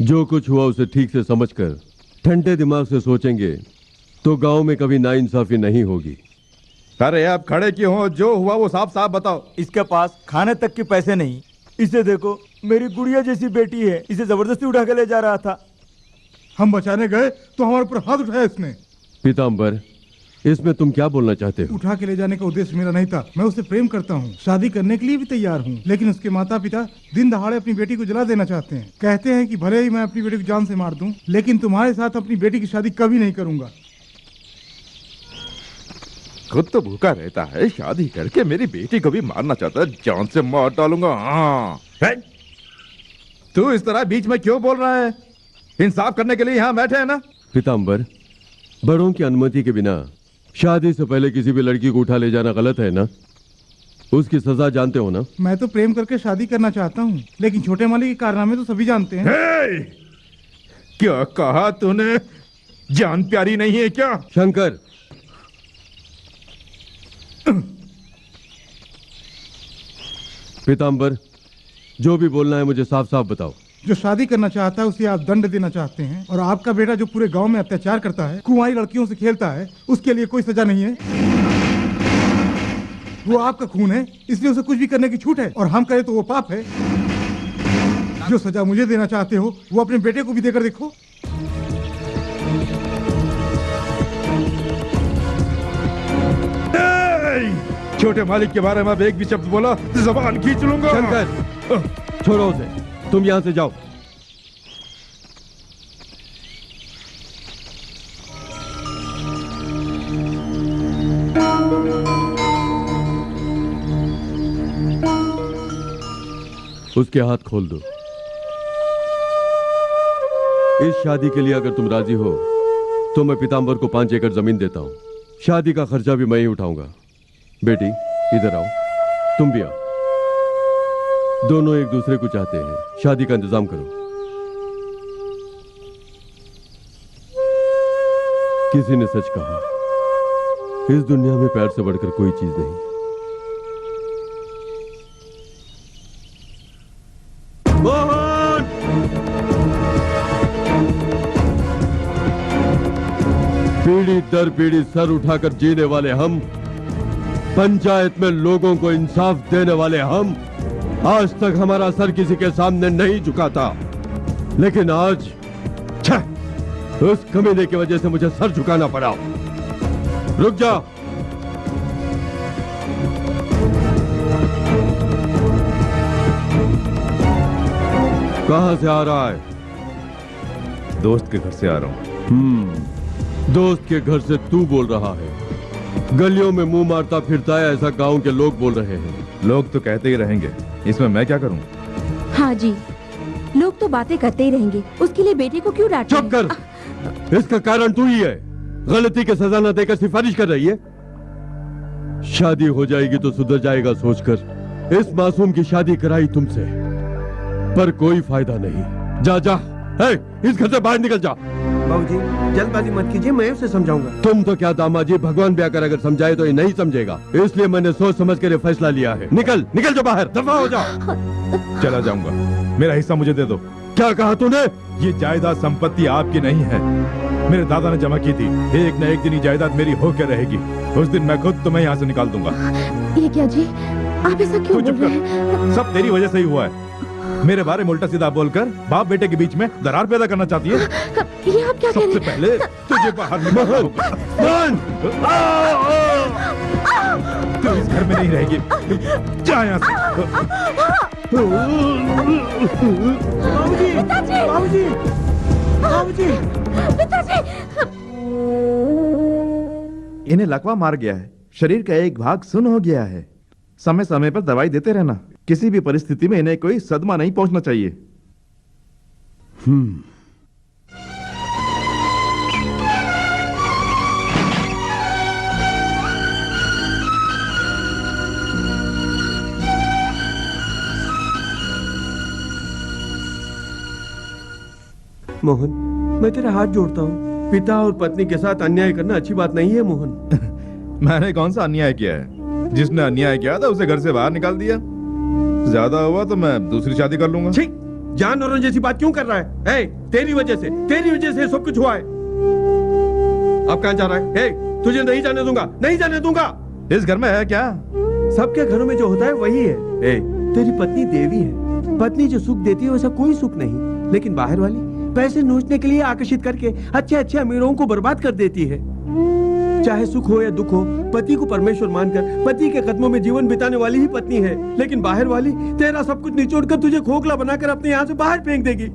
जो कुछ हुआ उसे ठीक से समझकर ठंडे दिमाग से सोचेंगे तो गांव में कभी नाइंसाफी नहीं होगी। अरे आप खड़े क्यों हो? जो हुआ वो साफ साफ बताओ। इसके पास खाने तक के पैसे नहीं। इसे देखो, मेरी गुड़िया जैसी बेटी है, इसे जबरदस्ती उठा के ले जा रहा था। हम बचाने गए तो हमारे ऊपर हाथ उठाया इसने। पीताम्बर, इसमें तुम क्या बोलना चाहते हो? उठा के ले जाने का उद्देश्य मेरा नहीं था। मैं उससे प्रेम करता हूँ, शादी करने के लिए भी तैयार हूँ, लेकिन उसके माता पिता दिन दहाड़े अपनी बेटी को जला देना चाहते हैं। कहते हैं कि भले ही मैं अपनी बेटी को जान से मार दूं, लेकिन तुम्हारे साथ अपनी बेटी की शादी कभी नहीं करूंगा। खुद तो भूखा रहता है, शादी करके मेरी बेटी को भी मारना चाहता है, जान से मार डालूंगा। हाँ, तू इस तरह बीच में क्यों बोल रहा है? इंसाफ करने के लिए यहाँ बैठे हैं ना। पीताम्बर, बड़ों की अनुमति के बिना शादी से पहले किसी भी लड़की को उठा ले जाना गलत है ना? उसकी सजा जानते हो ना? मैं तो प्रेम करके शादी करना चाहता हूँ, लेकिन छोटे मालिक के कारनामे तो सभी जानते हैं। क्या कहा तूने? जान प्यारी नहीं है क्या? शंकर, पीताम्बर, जो भी बोलना है मुझे साफ साफ बताओ। जो शादी करना चाहता है उसे आप दंड देना चाहते हैं, और आपका बेटा जो पूरे गांव में अत्याचार करता है, कुंवारी लड़कियों से खेलता है, उसके लिए कोई सजा नहीं है। वो आपका खून है, इसलिए उसे कुछ भी करने की छूट है, और हम कहें तो वो पाप है। जो सजा मुझे देना चाहते हो वो अपने बेटे को भी देकर देखो। छोटे मालिक के बारे में अब एक भी शब्द बोला तो जबान खींच लूंगा। शंकर, छोड़ो उसे, तुम यहां से जाओ। उसके हाथ खोल दो। इस शादी के लिए अगर तुम राजी हो तो मैं पीताम्बर को 5 एकड़ जमीन देता हूं। शादी का खर्चा भी मैं ही उठाऊंगा। बेटी, इधर आओ, तुम भी आओ। दोनों एक दूसरे को चाहते हैं, शादी का इंतजाम करो। किसी ने सच कहा, इस दुनिया में प्यार से बढ़कर कोई चीज नहीं। मोहन! पीढ़ी दर पीढ़ी सर उठाकर जीने वाले हम, पंचायत में लोगों को इंसाफ देने वाले हम, आज तक हमारा सर किसी के सामने नहीं झुका था, लेकिन आज उस कमीने की वजह से मुझे सर झुकाना पड़ा। रुक जा। कहां से आ रहा है? दोस्त के घर से आ रहा हूँ। दोस्त के घर से तू बोल रहा है? गलियों में मुंह मारता फिरता है ऐसा गांव के लोग बोल रहे हैं। लोग तो कहते ही रहेंगे, इसमें मैं क्या करूं? हाँ जी, लोग तो बातें करते ही रहेंगे, उसके लिए बेटे को क्यों डांट? चुप कर। इसका कारण तू ही है। गलती की सजा न देकर सिफारिश कर रही है। शादी हो जाएगी तो सुधर जाएगा सोचकर इस मासूम की शादी कराई तुमसे, पर कोई फायदा नहीं। जा जा, इस घर से बाहर निकल जा। बाबूजी जल्दबाजी मत कीजिए, मैं उसे समझाऊंगा। तुम तो क्या दामाजी, भगवान भी आकर अगर समझाए तो ये नहीं समझेगा, इसलिए मैंने सोच समझ कर ये फैसला लिया है। निकल निकल जा बाहर, दफा हो जा। चला जाऊंगा, मेरा हिस्सा मुझे दे दो। क्या कहा तूने? ये जायदाद संपत्ति आपकी नहीं है, मेरे दादा ने जमा की थी। एक न एक दिन ये जायदाद मेरी होकर रहेगी। उस दिन मैं खुद तुम्हें यहाँ से निकाल दूंगा। ये क्या जी, आप ऐसा क्यों तू बोल चुप रहे हैं? कर, सब तेरी वजह से ही हुआ है। मेरे बारे में उल्टा सीधा बोलकर बाप बेटे के बीच में दरार पैदा करना चाहती है। ये आप क्या कह रहे सबसे हैं? पहले तुझे बाहर निकालना होगा। तू इस घर में नहीं रहेगी, जा यहाँ से। बाबूजी बाबूजी पिताजी! इन्हें लकवा मार गया है, शरीर का एक भाग सुन्न हो गया है। समय समय पर दवाई देते रहना, किसी भी परिस्थिति में इन्हें कोई सदमा नहीं पहुंचना चाहिए। मोहन, मैं तेरा हाथ जोड़ता हूँ। पिता और पत्नी के साथ अन्याय करना अच्छी बात नहीं है मोहन। मैंने कौन सा अन्याय किया है? जिसने अन्याय किया था उसे घर से बाहर निकाल दिया। ज्यादा हुआ तो मैं दूसरी शादी कर लूंगा। ठीक, जानवरों जैसी बात क्यों कर रहा है? तेरी वजह से सब कुछ हुआ है। अब कहाँ जा रहा है? तुझे नहीं जाने दूंगा, नहीं जाने दूंगा। इस घर में है क्या? सबके घरों में जो होता है वही है। तेरी पत्नी देवी है, पत्नी जो सुख देती है वैसा कोई सुख नहीं, लेकिन बाहर वाली पैसे नोचने के लिए आकर्षित करके अच्छे अच्छे अमीरों को बर्बाद कर देती है। चाहे सुख हो या दुख हो, पति को परमेश्वर मानकर पति के कदमों में जीवन बिताने वाली ही पत्नी है, लेकिन बाहर वाली तेरा सब कुछ निचोड़कर तुझे खोखला बनाकर अपने यहाँ से बाहर फेंक देगी।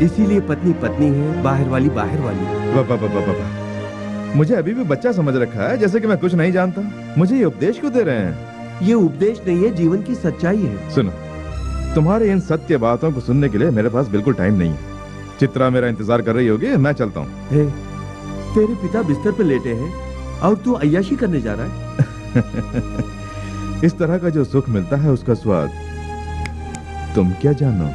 इसीलिए पत्नी पत्नी है, बाहर वाली बाहर वाली। मुझे अभी भी बच्चा समझ रखा है, जैसे कि मैं कुछ नहीं जानता। मुझे ये उपदेश क्यों दे रहे हैं? ये उपदेश नहीं है, जीवन की सच्चाई है। सुनो, तुम्हारे इन सत्य बातों को सुनने के लिए मेरे पास बिल्कुल टाइम नहीं है। चित्रा मेरा इंतजार कर रही होगी, मैं चलता हूँ। तेरे पिता बिस्तर पे लेटे हैं और तू अय्याशी करने जा रहा है। इस तरह का जो सुख मिलता है उसका स्वाद तुम क्या जानो?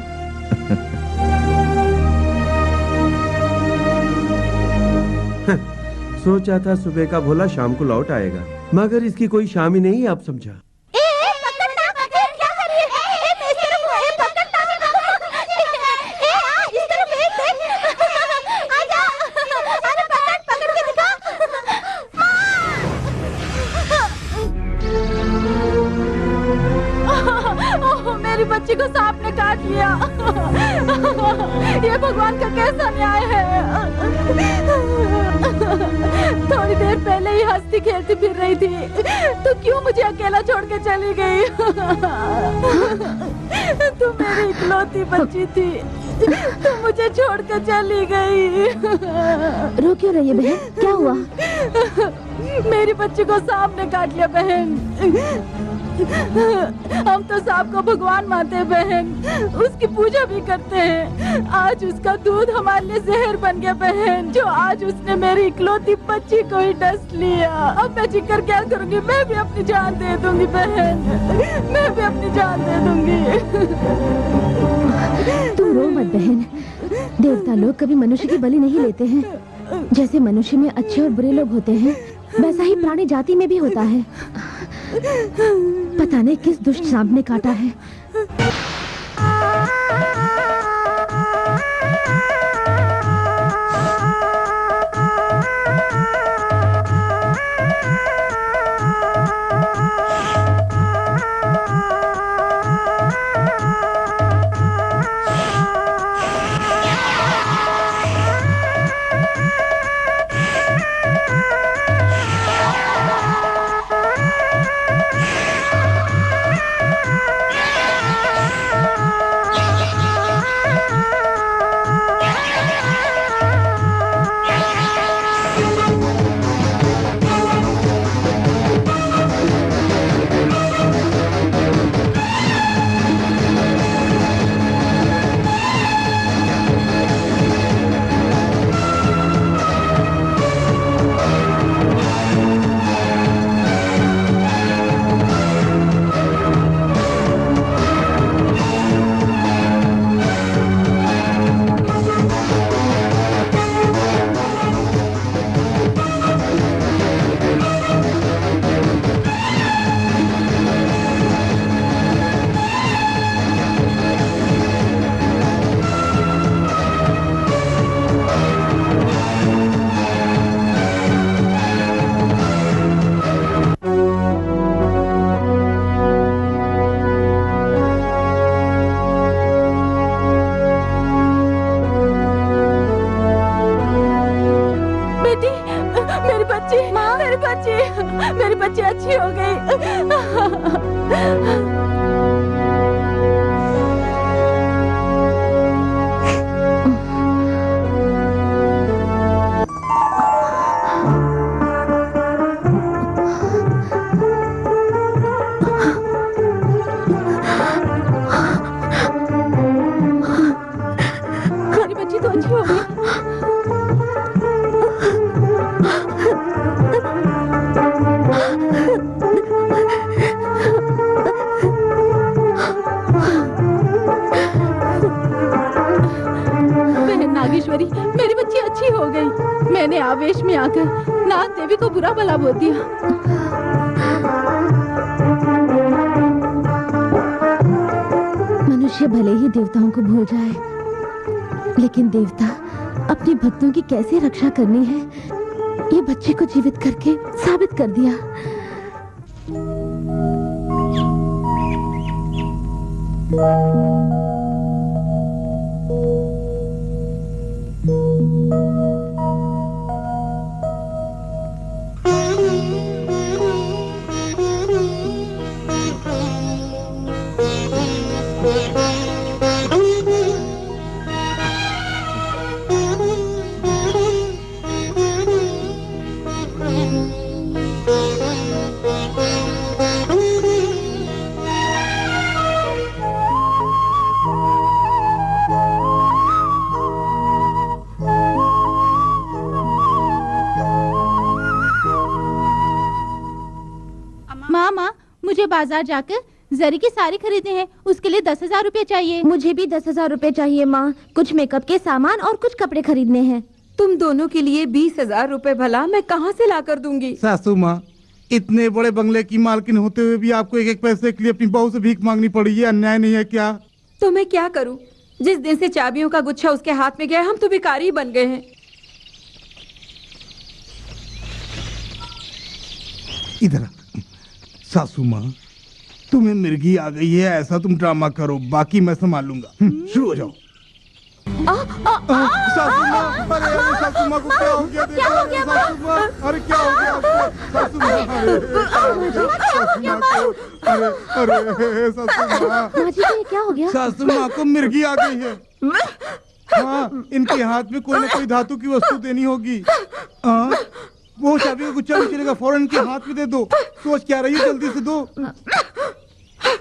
सोचा था सुबह का भोला शाम को लौट आएगा, मगर इसकी कोई शाम ही नहीं। अब समझा। मेरी बच्ची को सांप ने काट लिया। ये भगवान का कैसा न्याय है? थोड़ी देर पहले ही हंसती खेलती फिर रही थी, तो क्यों मुझे अकेला छोड़ के चली गई? तू मेरी इकलौती बच्ची थी, तू मुझे छोड़ के चली गई। रो क्यों रही है बहन? क्या हुआ? मेरी बच्ची को सांप ने काट लिया बहन। हम तो सांप को भगवान मानते हैं बहन, उसकी पूजा भी करते हैं। आज उसका दूध हमारे लिए जहर बन गया बहन, जो आज उसने मेरी इकलौती बच्ची को ही डस लिया। अब मैं जिक्र क्या करूंगी, मैं भी अपनी जान दे दूंगी बहन, मैं भी अपनी जान दे दूंगी। तुम रो मत बहन, देवता लोग कभी मनुष्य की बलि नहीं लेते हैं। जैसे मनुष्य में अच्छे और बुरे लोग होते हैं, वैसा ही प्राणी जाति में भी होता है। पता नहीं किस दुष्ट सांप ने काटा है। मेरी बच्ची अच्छी हो गई। मेरी बच्ची तो अच्छी हो गई। नागेश्वरी, मेरी बच्ची अच्छी हो गई। मैंने आवेश में आकर नाग देवी को बुरा भला बोल दिया। मनुष्य भले ही देवताओं को भूल जाए, लेकिन देवता अपने भक्तों की कैसे रक्षा करनी है, ये बच्चे को जीवित करके साबित कर दिया। मामा, मुझे बाजार जाकर जरी की साड़ी खरीदनी है, उसके लिए 10,000 रुपए चाहिए। मुझे भी 10,000 रुपए चाहिए माँ, कुछ मेकअप के सामान और कुछ कपड़े खरीदने हैं। तुम दोनों के लिए 20,000 रुपए भला मैं कहाँ से ला कर दूंगी? सासू माँ, इतने बड़े बंगले की मालकिन होते हुए भी आपको एक एक पैसे के लिए अपनी बहू से भीख मांगनी पड़ी, ये अन्याय नहीं है क्या? तो मैं क्या करूं? जिस दिन से चाबियों का गुच्छा उसके हाथ में गया, हम तो भिखारी बन गए हैं। इधर सासू माँ, तुम्हें मिर्गी आ गई है, ऐसा तुम ड्रामा करो, बाकी मैं संभाल लूंगा। शुरू हो जाओ। सासू माँ, अरे सासू माँ को क्या हो गया? देखो सासू माँ, अरे क्या हो गया आपको? सासू माँ, अरे सासू माँ, माजी को ये क्या हो गया? सासू माँ को मिर्गी आ गई है। हाँ, इनके हाथ में कोई न कोई धातु की वस्तु देनी होगी। हाँ, वो चाबी का गुच्छा भी चलेगा, फौरन के हाथ में दे दो। सोच क्या रही है, जल्दी से दो।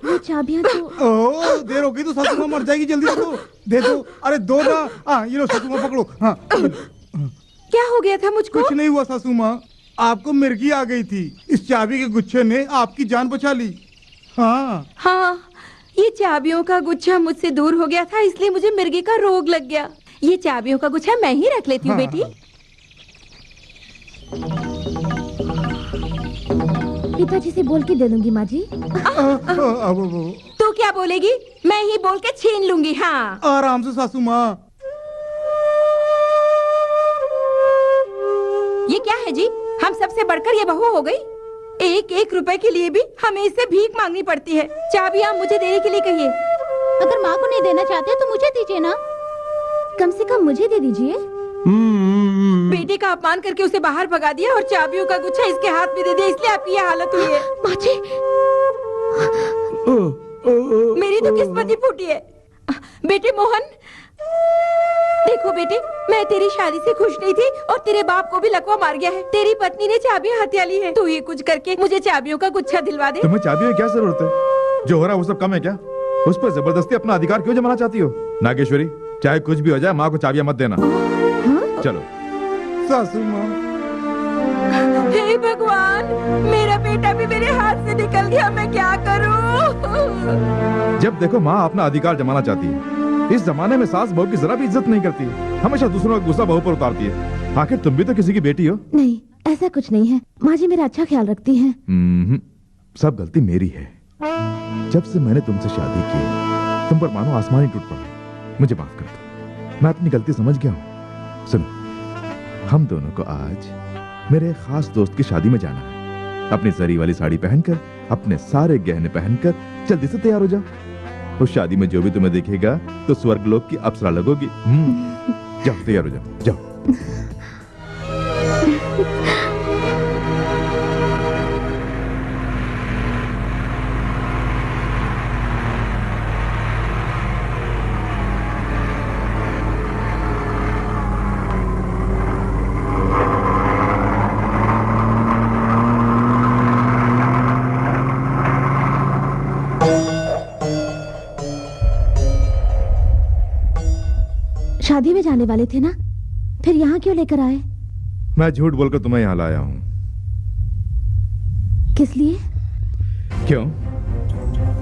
वो चाबियां तो ओह, देर हो गई तो सासू माँ मर जाएगी, जल्दी से दो, दे दो। अरे दो ना। हाँ ये लो सासू माँ, पकड़ो। हाँ क्या हो गया था मुझको? कुछ नहीं हुआ सासू माँ, आपको मिर्गी आ गई थी, इस चाबी के गुच्छे ने आपकी जान बचा ली। हाँ हाँ, ये चाबियों का गुच्छा मुझसे दूर हो गया था, इसलिए मुझे मिर्गी का रोग लग गया। ये चाबियों का गुच्छा मैं ही रख लेती हूँ हाँ। बेटी। पिताजी से बोल के दे दूंगी माँ जी। तू क्या बोलेगी? मैं ही बोल के छीन लूंगी। हाँ आराम से सासू माँ। ये क्या है जी? हम सबसे बढ़कर ये बहू हो गई। एक एक रुपए के लिए भी हमें इससे भीख मांगनी पड़ती है। चाबी आप मुझे देने के लिए कहिए। अगर माँ को नहीं देना चाहते तो मुझे दीजिए ना। कम से कम मुझे दे दीजिए। बेटे का अपमान करके उसे बाहर भगा दिया और चाबियों का गुच्छा इसके हाथ में दे दिया, इसलिए आपकी ये हालत हुई है। माँ जी, मेरी तो किस्मत ही फूटी है। बेटे मोहन, देखो बेटे, मैं तेरी शादी से खुश नहीं थी और तेरे बाप को भी लकवा मार गया है। तेरी पत्नी ने चाबियां हथिया ली है। तू ये कुछ करके मुझे चाबियों का गुच्छा दिलवा दे। तुम्हें चाबियों की क्या जरूरत है? जो हो रहा है वो सब कम है क्या? उस पर जबरदस्ती अपना अधिकार क्यों जमाना चाहती हो? नागेश्वरी, चाहे कुछ भी हो जाए, माँ को चाबियां मत देना। चलो। सासू माँ, हे भगवान, मेरा बेटा भी मेरे हाथ से निकल गया, मैं क्या करूं? जब देखो माँ अपना अधिकार जमाना चाहती है। इस जमाने में सास बहू की जरा भी इज्जत नहीं करती, हमेशा दूसरों का गुस्सा बहू पर उतारती है। आखिर तुम भी तो किसी की बेटी हो। नहीं ऐसा कुछ नहीं है, माँ जी मेरा अच्छा ख्याल रखती हैं। सब गलती मेरी है। जब से मैंने तुमसे शादी की, तुम पर मानो आसमान ही टूट पड़ा। मुझे माफ कर दो, मैं अपनी गलती समझ गया हूँ। सुनो, हम दोनों को आज मेरे एक खास दोस्त की शादी में जाना है। अपनी जरी वाली साड़ी पहनकर, अपने सारे गहने पहनकर जल्दी से तैयार हो जाओ। उस शादी में जो भी तुम्हें देखेगा तो स्वर्गलोक की अप्सरा लगोगी। जाओ तैयार हो जाओ, जाओ। शादी में जाने वाले थे ना, फिर यहाँ क्यों लेकर आए? मैं झूठ बोलकर तुम्हें यहाँ लाया हूँ। किस लिए? क्यों?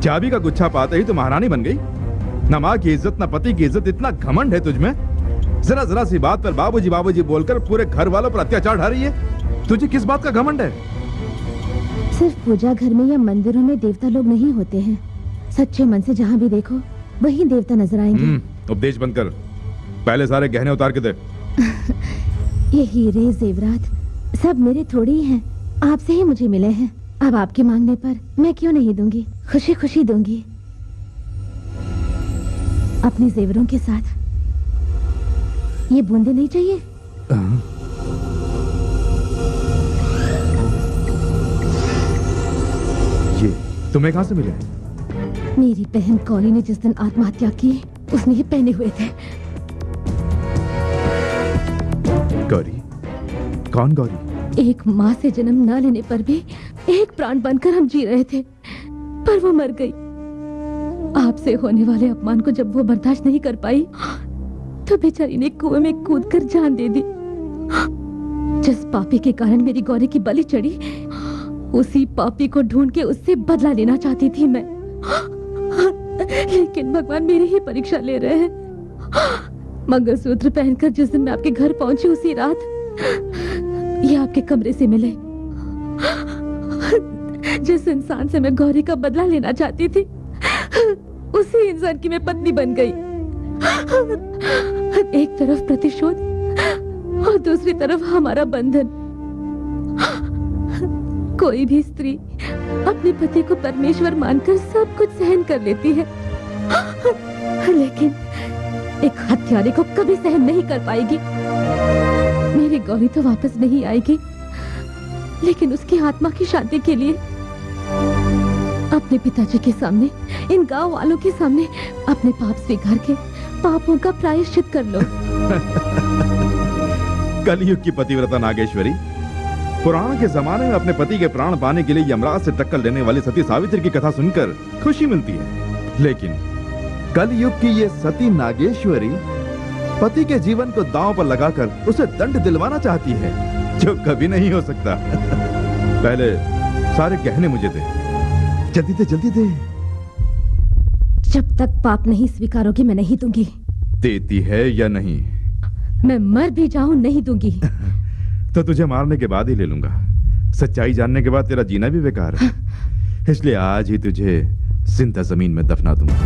चाबी का गुच्छा पाते ही तो महारानी बन गई। न माँ की इज्जत, न पति की इज्जत, इतना घमंड है तुझमें। जरा जरा सी बात पर बाबूजी बाबूजी बोलकर पूरे घर वालों पर अत्याचार ढा रही है। तुझे किस बात का घमंड है? सिर्फ पूजा घर में या मंदिरों में देवता लोग नहीं होते हैं। सच्चे मन से जहाँ भी देखो वही देवता नजर आएंगे। उपदेश बंद कर, पहले सारे गहने उतार के दे। ये हीरे जेवरात सब मेरे थोड़ी ही हैं, आपसे ही मुझे मिले हैं। अब आपके मांगने पर मैं क्यों नहीं दूंगी, खुशी खुशी दूंगी। अपने जेवरों के साथ ये बूंदे नहीं चाहिए? ये तुम्हें कहाँ से मिले? मेरी बहन कौली ने जिस दिन आत्महत्या की, उसने ये पहने हुए थे। गौरी? कौन गौरी? एक माँ से जन्म न लेने पर भी एक प्राण बनकर हम जी रहे थे, पर वो मर गई। आपसे होने वाले अपमान को जब वो बर्दाश्त नहीं कर पाई तो बेचारी ने कुएं में कूदकर जान दे दी। जिस पापी के कारण मेरी गौरी की बलि चढ़ी, उसी पापी को ढूंढ के उससे बदला लेना चाहती थी मैं। लेकिन भगवान मेरी ही परीक्षा ले रहे हैं। मंगलसूत्र पहनकर जिस दिन मैं आपके घर पहुंची, उसी रात ये आपके कमरे से मिले। जिस इंसान से मैं गौरी का बदला लेना चाहती थी, उसी इंसान की मैं पत्नी बन गई। एक तरफ प्रतिशोध और दूसरी तरफ हमारा बंधन। कोई भी स्त्री अपने पति को परमेश्वर मानकर सब कुछ सहन कर लेती है, लेकिन एक हत्यारे को कभी सहन नहीं कर पाएगी। मेरी गौरी तो वापस नहीं आएगी, लेकिन उसकी आत्मा की शांति के लिए अपने पिताजी के सामने, इन गांव वालों के सामने अपने पाप स्वीकार के पापों का प्रायश्चित कर लो। कलयुग की पतिव्रता नागेश्वरी, पुराण के जमाने में अपने पति के प्राण पाने के लिए यमराज से टक्कर लेने वाली सती सावित्री की कथा सुनकर खुशी मिलती है, लेकिन कल युग की ये सती नागेश्वरी पति के जीवन को दांव पर लगाकर उसे दंड दिलवाना चाहती है, जो कभी नहीं हो सकता। पहले सारे गहने मुझे दे, जल्दी दे। जब तक पाप नहीं स्वीकारोगे मैं नहीं दूंगी। देती है या नहीं? मैं मर भी जाऊं नहीं दूंगी। तो तुझे मारने के बाद ही ले लूंगा। सच्चाई जानने के बाद तेरा जीना भी बेकार है, इसलिए आज ही तुझे जिंदा जमीन में दफना दूंगा।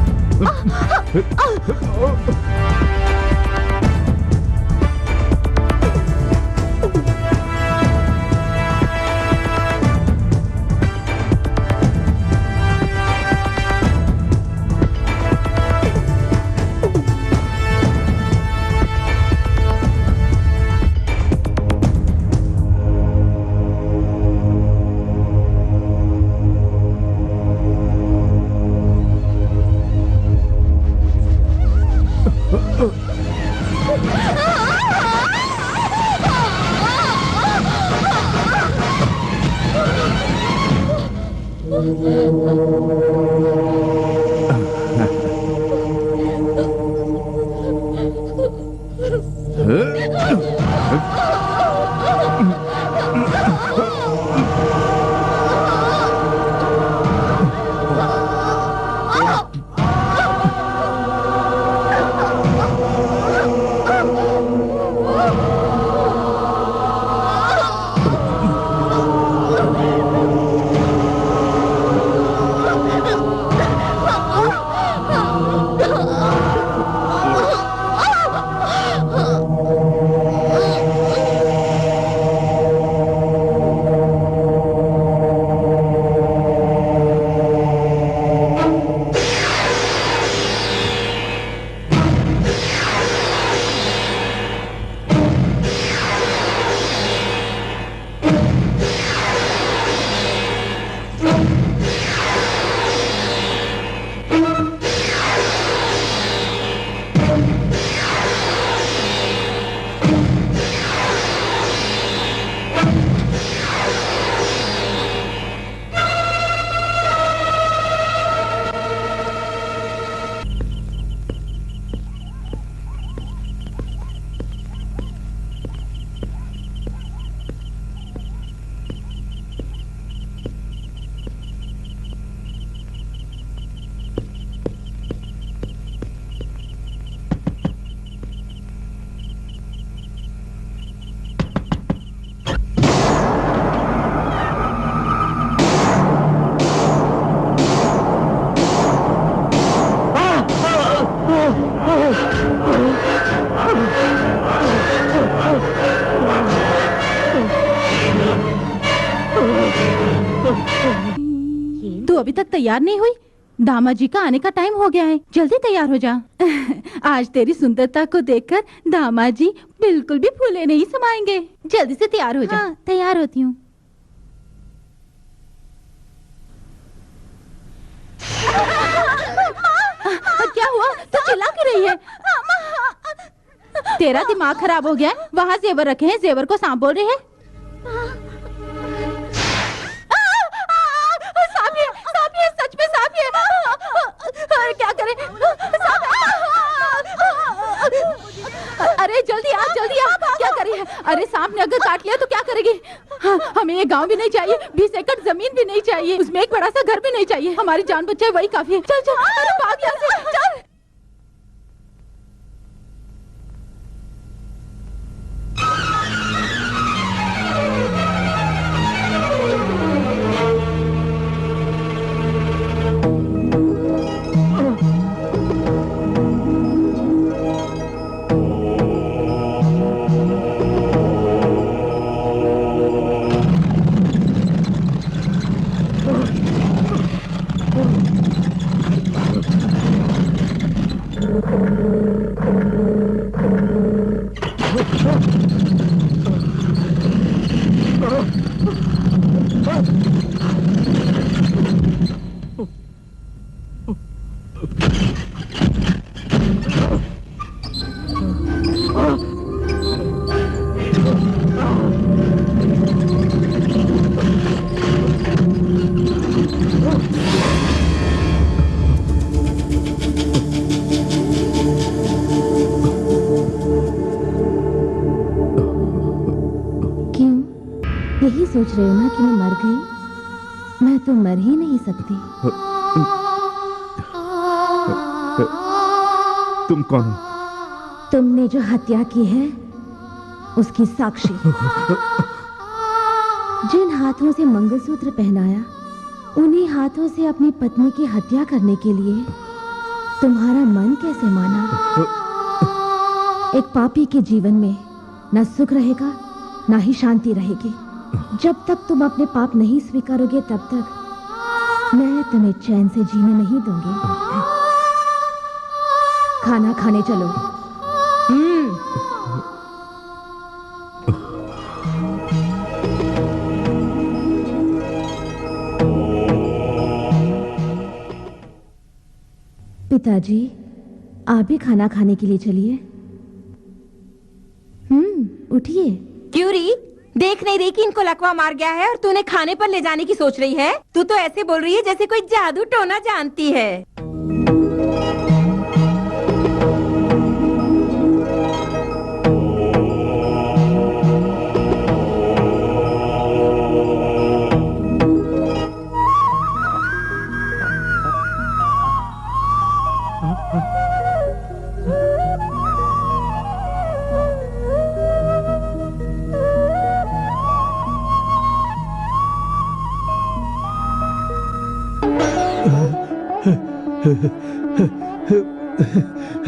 तू अभी तक तैयार नहीं हुई? दामाद जी का आने का टाइम हो गया है, जल्दी तैयार हो जा। आज तेरी सुंदरता को देखकर दामाद जी बिल्कुल भी फूले नहीं समाएंगे। जल्दी से तैयार हो जा। हाँ, तैयार होती हूँ। क्या हुआ? तू चिल्ला क्यों रही है? तेरा दिमाग खराब हो गया है? वहाँ जेवर रखे हैं, जेवर को सांप बोल रही है? सांप है, सच में सांप है। अरे क्या करें? अरे जल्दी आ, क्या करें? अरे सांप ने अगर काट लिया तो क्या करेगी? हमें ये गांव भी नहीं चाहिए, 20 एकड़ जमीन भी नहीं चाहिए, उसमें एक बड़ा सा घर भी नहीं चाहिए। हमारी जान बचाए वही काफी है। चल अरे भाग यहाँ से, चल। यही सोच रहे हो ना कि मैं मर गई? मैं तो मर ही नहीं सकती। तुम कौन हो? तुमने जो हत्या की है उसकी साक्षी। जिन हाथों से मंगलसूत्र पहनाया उन्हीं हाथों से अपनी पत्नी की हत्या करने के लिए तुम्हारा मन कैसे माना? एक पापी के जीवन में न सुख रहेगा न ही शांति रहेगी। जब तक तुम अपने पाप नहीं स्वीकारोगे तब तक मैं तुम्हें चैन से जीने नहीं दूंगी। खाना खाने चलो। पिताजी, आप भी खाना खाने के लिए चलिए। उठिए। क्यों री? देख नहीं रही कि इनको लकवा मार गया है और तूने खाने पर ले जाने की सोच रही है? तू तो ऐसे बोल रही है जैसे कोई जादू टोना जानती है।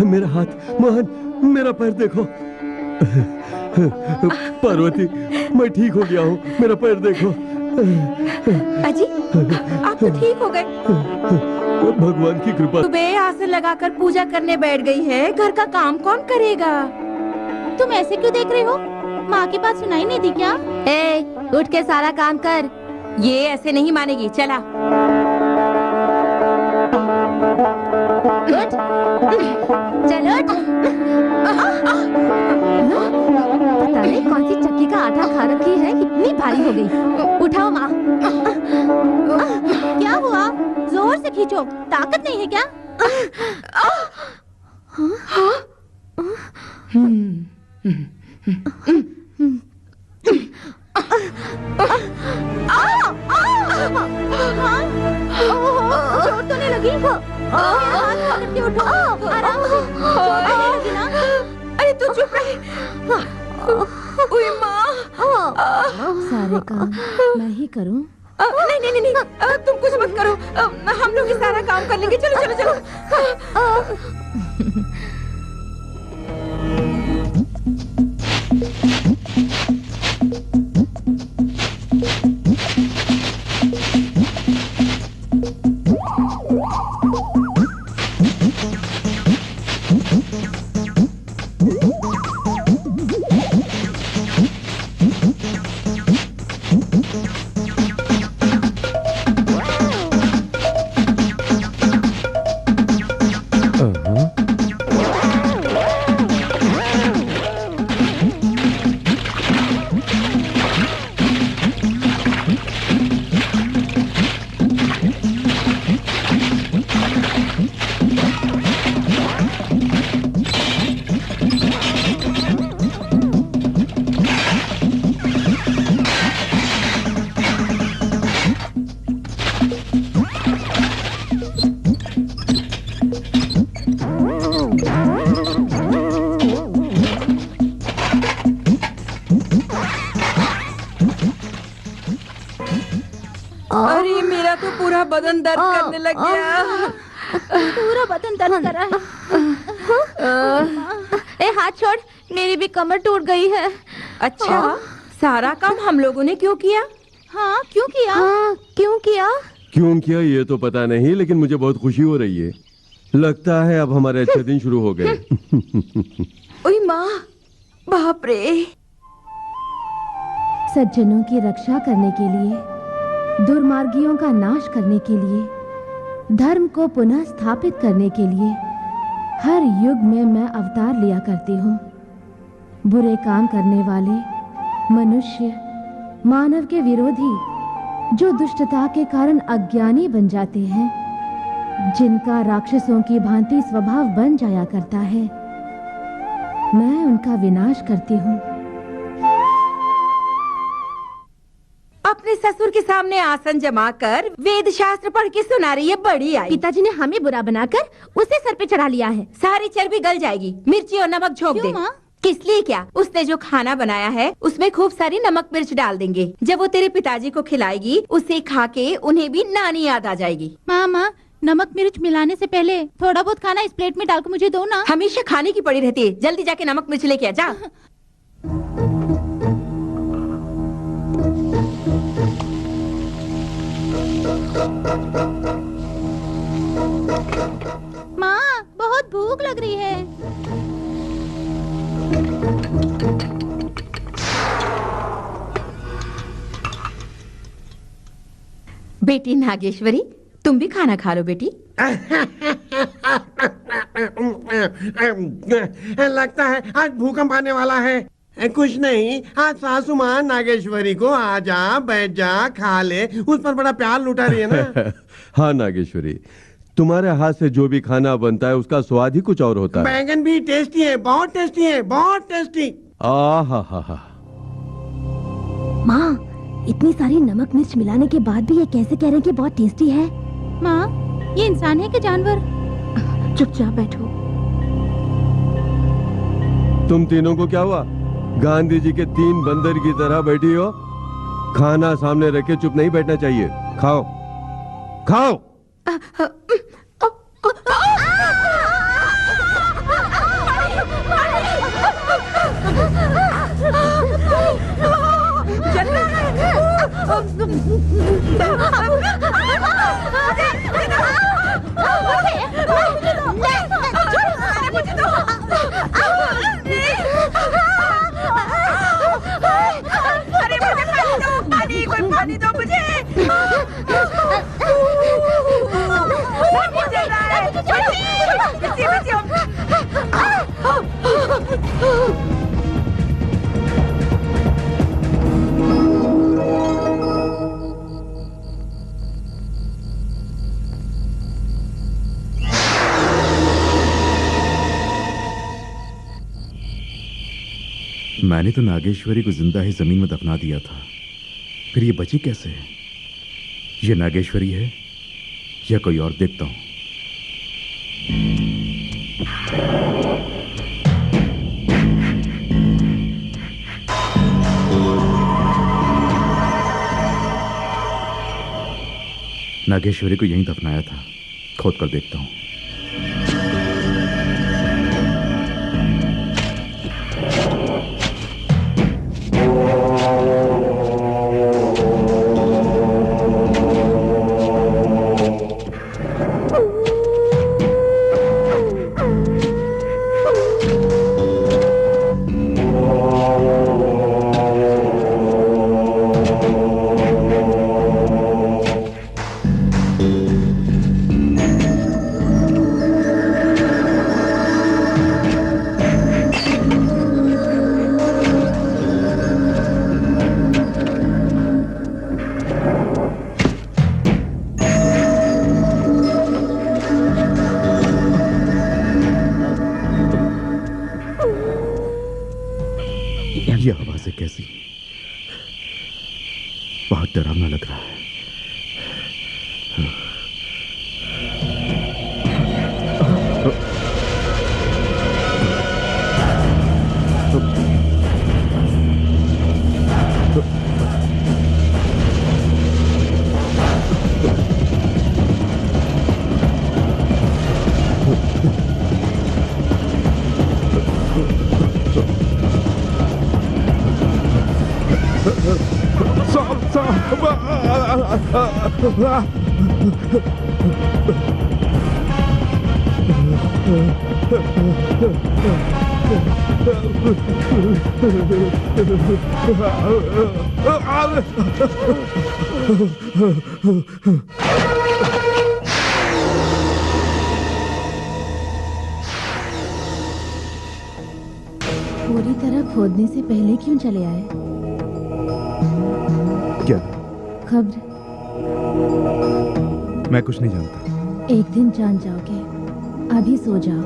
मेरा हाथ, मोहन, मेरा पैर देखो। पार्वती, मैं ठीक हो गया हूँ, मेरा पैर देखो। अजी, आप तो ठीक हो गए। भगवान की कृपा। सुबह आसन लगाकर पूजा करने बैठ गई है, घर का काम कौन करेगा? तुम ऐसे क्यों देख रहे हो? माँ की बात सुनाई नहीं दी क्या? उठ के सारा काम कर। ये ऐसे नहीं मानेगी, चला। उठ। चलो उठ। पता नहीं कौन सी चक्की का आटा खा रखी है, इतनी भारी हो गई। उठाओ माँ। क्या हुआ? जोर से खींचो, ताकत नहीं है क्या? चोट तो नहीं लगी? हाथ पकड़ के उठो, आराम से। चोट तो नहीं लगी ना? अरे तू चुप रहे। उई माँ। सारे काम मैं ही करूं? नहीं नहीं नहीं, तुम कुछ मत करो। हम लोग ये सारा काम कर लेंगे। चलो चलो चलो। अरे मेरा तो पूरा बदन दर्द करने लग गया। पूरा बदन दर्द कर रहा है। हाथ छोड़, मेरी भी कमर टूट गई है। अच्छा, सारा काम हम लोगों ने क्यों किया? हाँ, क्यों किया? क्यों किया? क्यों किया ये तो पता नहीं, लेकिन मुझे बहुत खुशी हो रही है। लगता है अब हमारे अच्छे दिन शुरू हो गए। ओए माँ, बाप रे। सज्जनों की रक्षा करने के लिए, दुर्मार्गियों का नाश करने के लिए, धर्म को पुनः स्थापित करने के लिए हर युग में मैं अवतार लिया करती हूँ। बुरे काम करने वाले मनुष्य, मानव के विरोधी, जो दुष्टता के कारण अज्ञानी बन जाते हैं, जिनका राक्षसों की भांति स्वभाव बन जाया करता है, मैं उनका विनाश करती हूँ। अपने ससुर के सामने आसन जमा कर वेद शास्त्र पढ़ के सुना रही है, बड़ी आई। पिताजी ने हमें बुरा बनाकर उसे सर पे चढ़ा लिया है। सारी चर्बी गल जाएगी, मिर्ची और नमक झोंक क्यों दे। माँ? किस लिए क्या, उसने जो खाना बनाया है उसमें खूब सारी नमक मिर्च डाल देंगे। जब वो तेरे पिताजी को खिलाएगी, उसे खा के उन्हें भी नानी याद आ जाएगी। माँ, नमक मिर्च मिलाने से पहले थोड़ा बहुत खाना इस प्लेट में डालकर मुझे दो ना। हमेशा खाने की पड़ी रहती है, जल्दी जाके नमक मिर्च लेके आ जा। माँ, बहुत भूख लग रही है। बेटी नागेश्वरी, तुम भी खाना खा लो बेटी। लगता है आज भूकंप आने वाला है। कुछ नहीं, आज सासू माँ नागेश्वरी को आ जा, बैठ जा, खा ले, उस पर बड़ा प्यार लुटा रही है ना। हाँ नागेश्वरी, तुम्हारे हाथ से जो भी खाना बनता है उसका स्वाद ही कुछ और होता है। बैंगन भी टेस्टी है, बहुत टेस्टी है, बहुत टेस्टी। हा। माँ, इतनी सारी नमक मिर्च मिलाने के बाद भी ये कैसे कह रहे हैं कि बहुत टेस्टी है? माँ, ये इंसान है कि जानवर? चुपचाप बैठो। तुम तीनों को क्या हुआ? गांधी जी के 3 बंदर की तरह बैठी हो। खाना सामने रखे चुप नहीं बैठना चाहिए। खाओ खाओ। पानी दो मुझे। मैंने तो नागेश्वरी को जिंदा ही जमीन में दफना दिया था, फिर ये बची कैसे? ये नागेश्वरी है या कोई और? देखता हूं। नागेश्वरी को यहीं दफनाया था, खोद कर देखता हूं। ये आवाज़ कैसी? बहुत डरावना लग रहा है। पूरी तरह खोदने से पहले क्यों चले आए? क्या? खबर? मैं कुछ नहीं जानता। एक दिन जान जाओगे, अभी सो जाओ।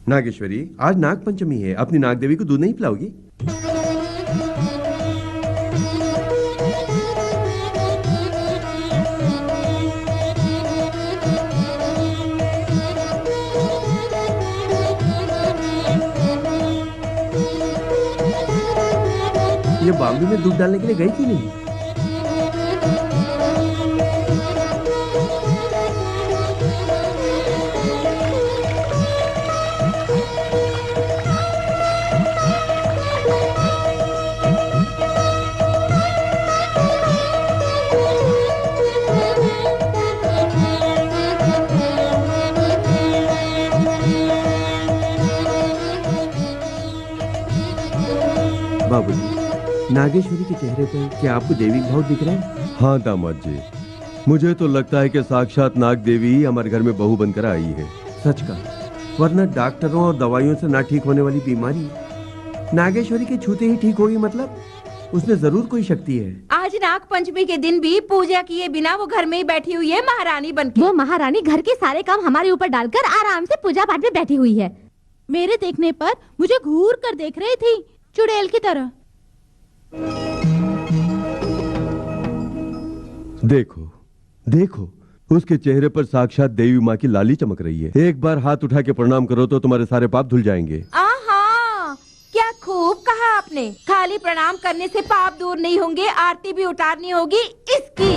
नागेश्वरी, आज नाग पंचमी है, अपनी नाग देवी को दूध नहीं पिलाओगी? ये बाम्बे में दूध डालने के लिए गई थी नहीं? बाबूजी, नागेश्वरी के चेहरे पर क्या आपको देवी भाव दिख रहे हैं? हाँ दामाद जी, मुझे तो लगता है कि साक्षात नाग देवी ही हमारे घर में बहू बनकर आई है। सच का, वरना डॉक्टरों और दवाइयों से ना ठीक होने वाली बीमारी नागेश्वरी के छूते ही ठीक होगी, मतलब उसमें जरूर कोई शक्ति है। आज नाग पंचमी के दिन भी पूजा किए बिना वो घर में ही बैठी हुई है महारानी बनके। वो महारानी घर के सारे काम हमारे ऊपर डालकर आराम से पूजा पाठ में बैठी हुई है। मेरे देखने पर मुझे घूर कर देख रही थी, चुड़ैल की तरह। देखो देखो, उसके चेहरे पर साक्षात देवी माँ की लाली चमक रही है। एक बार हाथ उठा के प्रणाम करो तो तुम्हारे सारे पाप धुल जाएंगे। आहा, क्या खूब कहा आपने। खाली प्रणाम करने से पाप दूर नहीं होंगे, आरती भी उतारनी होगी इसकी।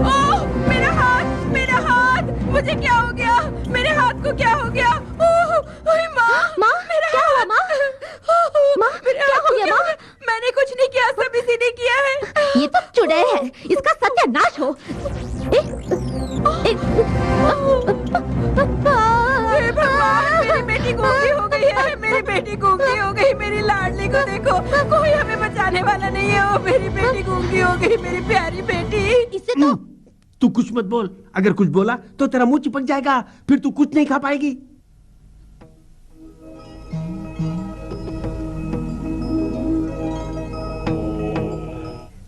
ओह, मेरा हाथ, मेरा हाथ, मुझे क्या हो गया? मेरे हाथ को क्या हो गया? माँ, मेरा क्या हुआ माँ? माँ, मेरे क्या हाथ हो गया को माँ? मैंने कुछ नहीं किया, सब इसी ने किया है। ये तो चुड़ैल है, इसका सत्यानाश हो। हे भगवान, मेरी बेटी गूंगी हो गई है, मेरी बेटी गूंगी हो गई। मेरी लाडली को देखो, कोई हमें बचाने वाला नहीं है। ओ, मेरी बेटी गूंगी हो गई, मेरी प्यारी बेटी। इससे तो तू कुछ मत बोल, अगर कुछ बोला तो तेरा मुंह चिपक जाएगा, फिर तू कुछ नहीं खा पाएगी।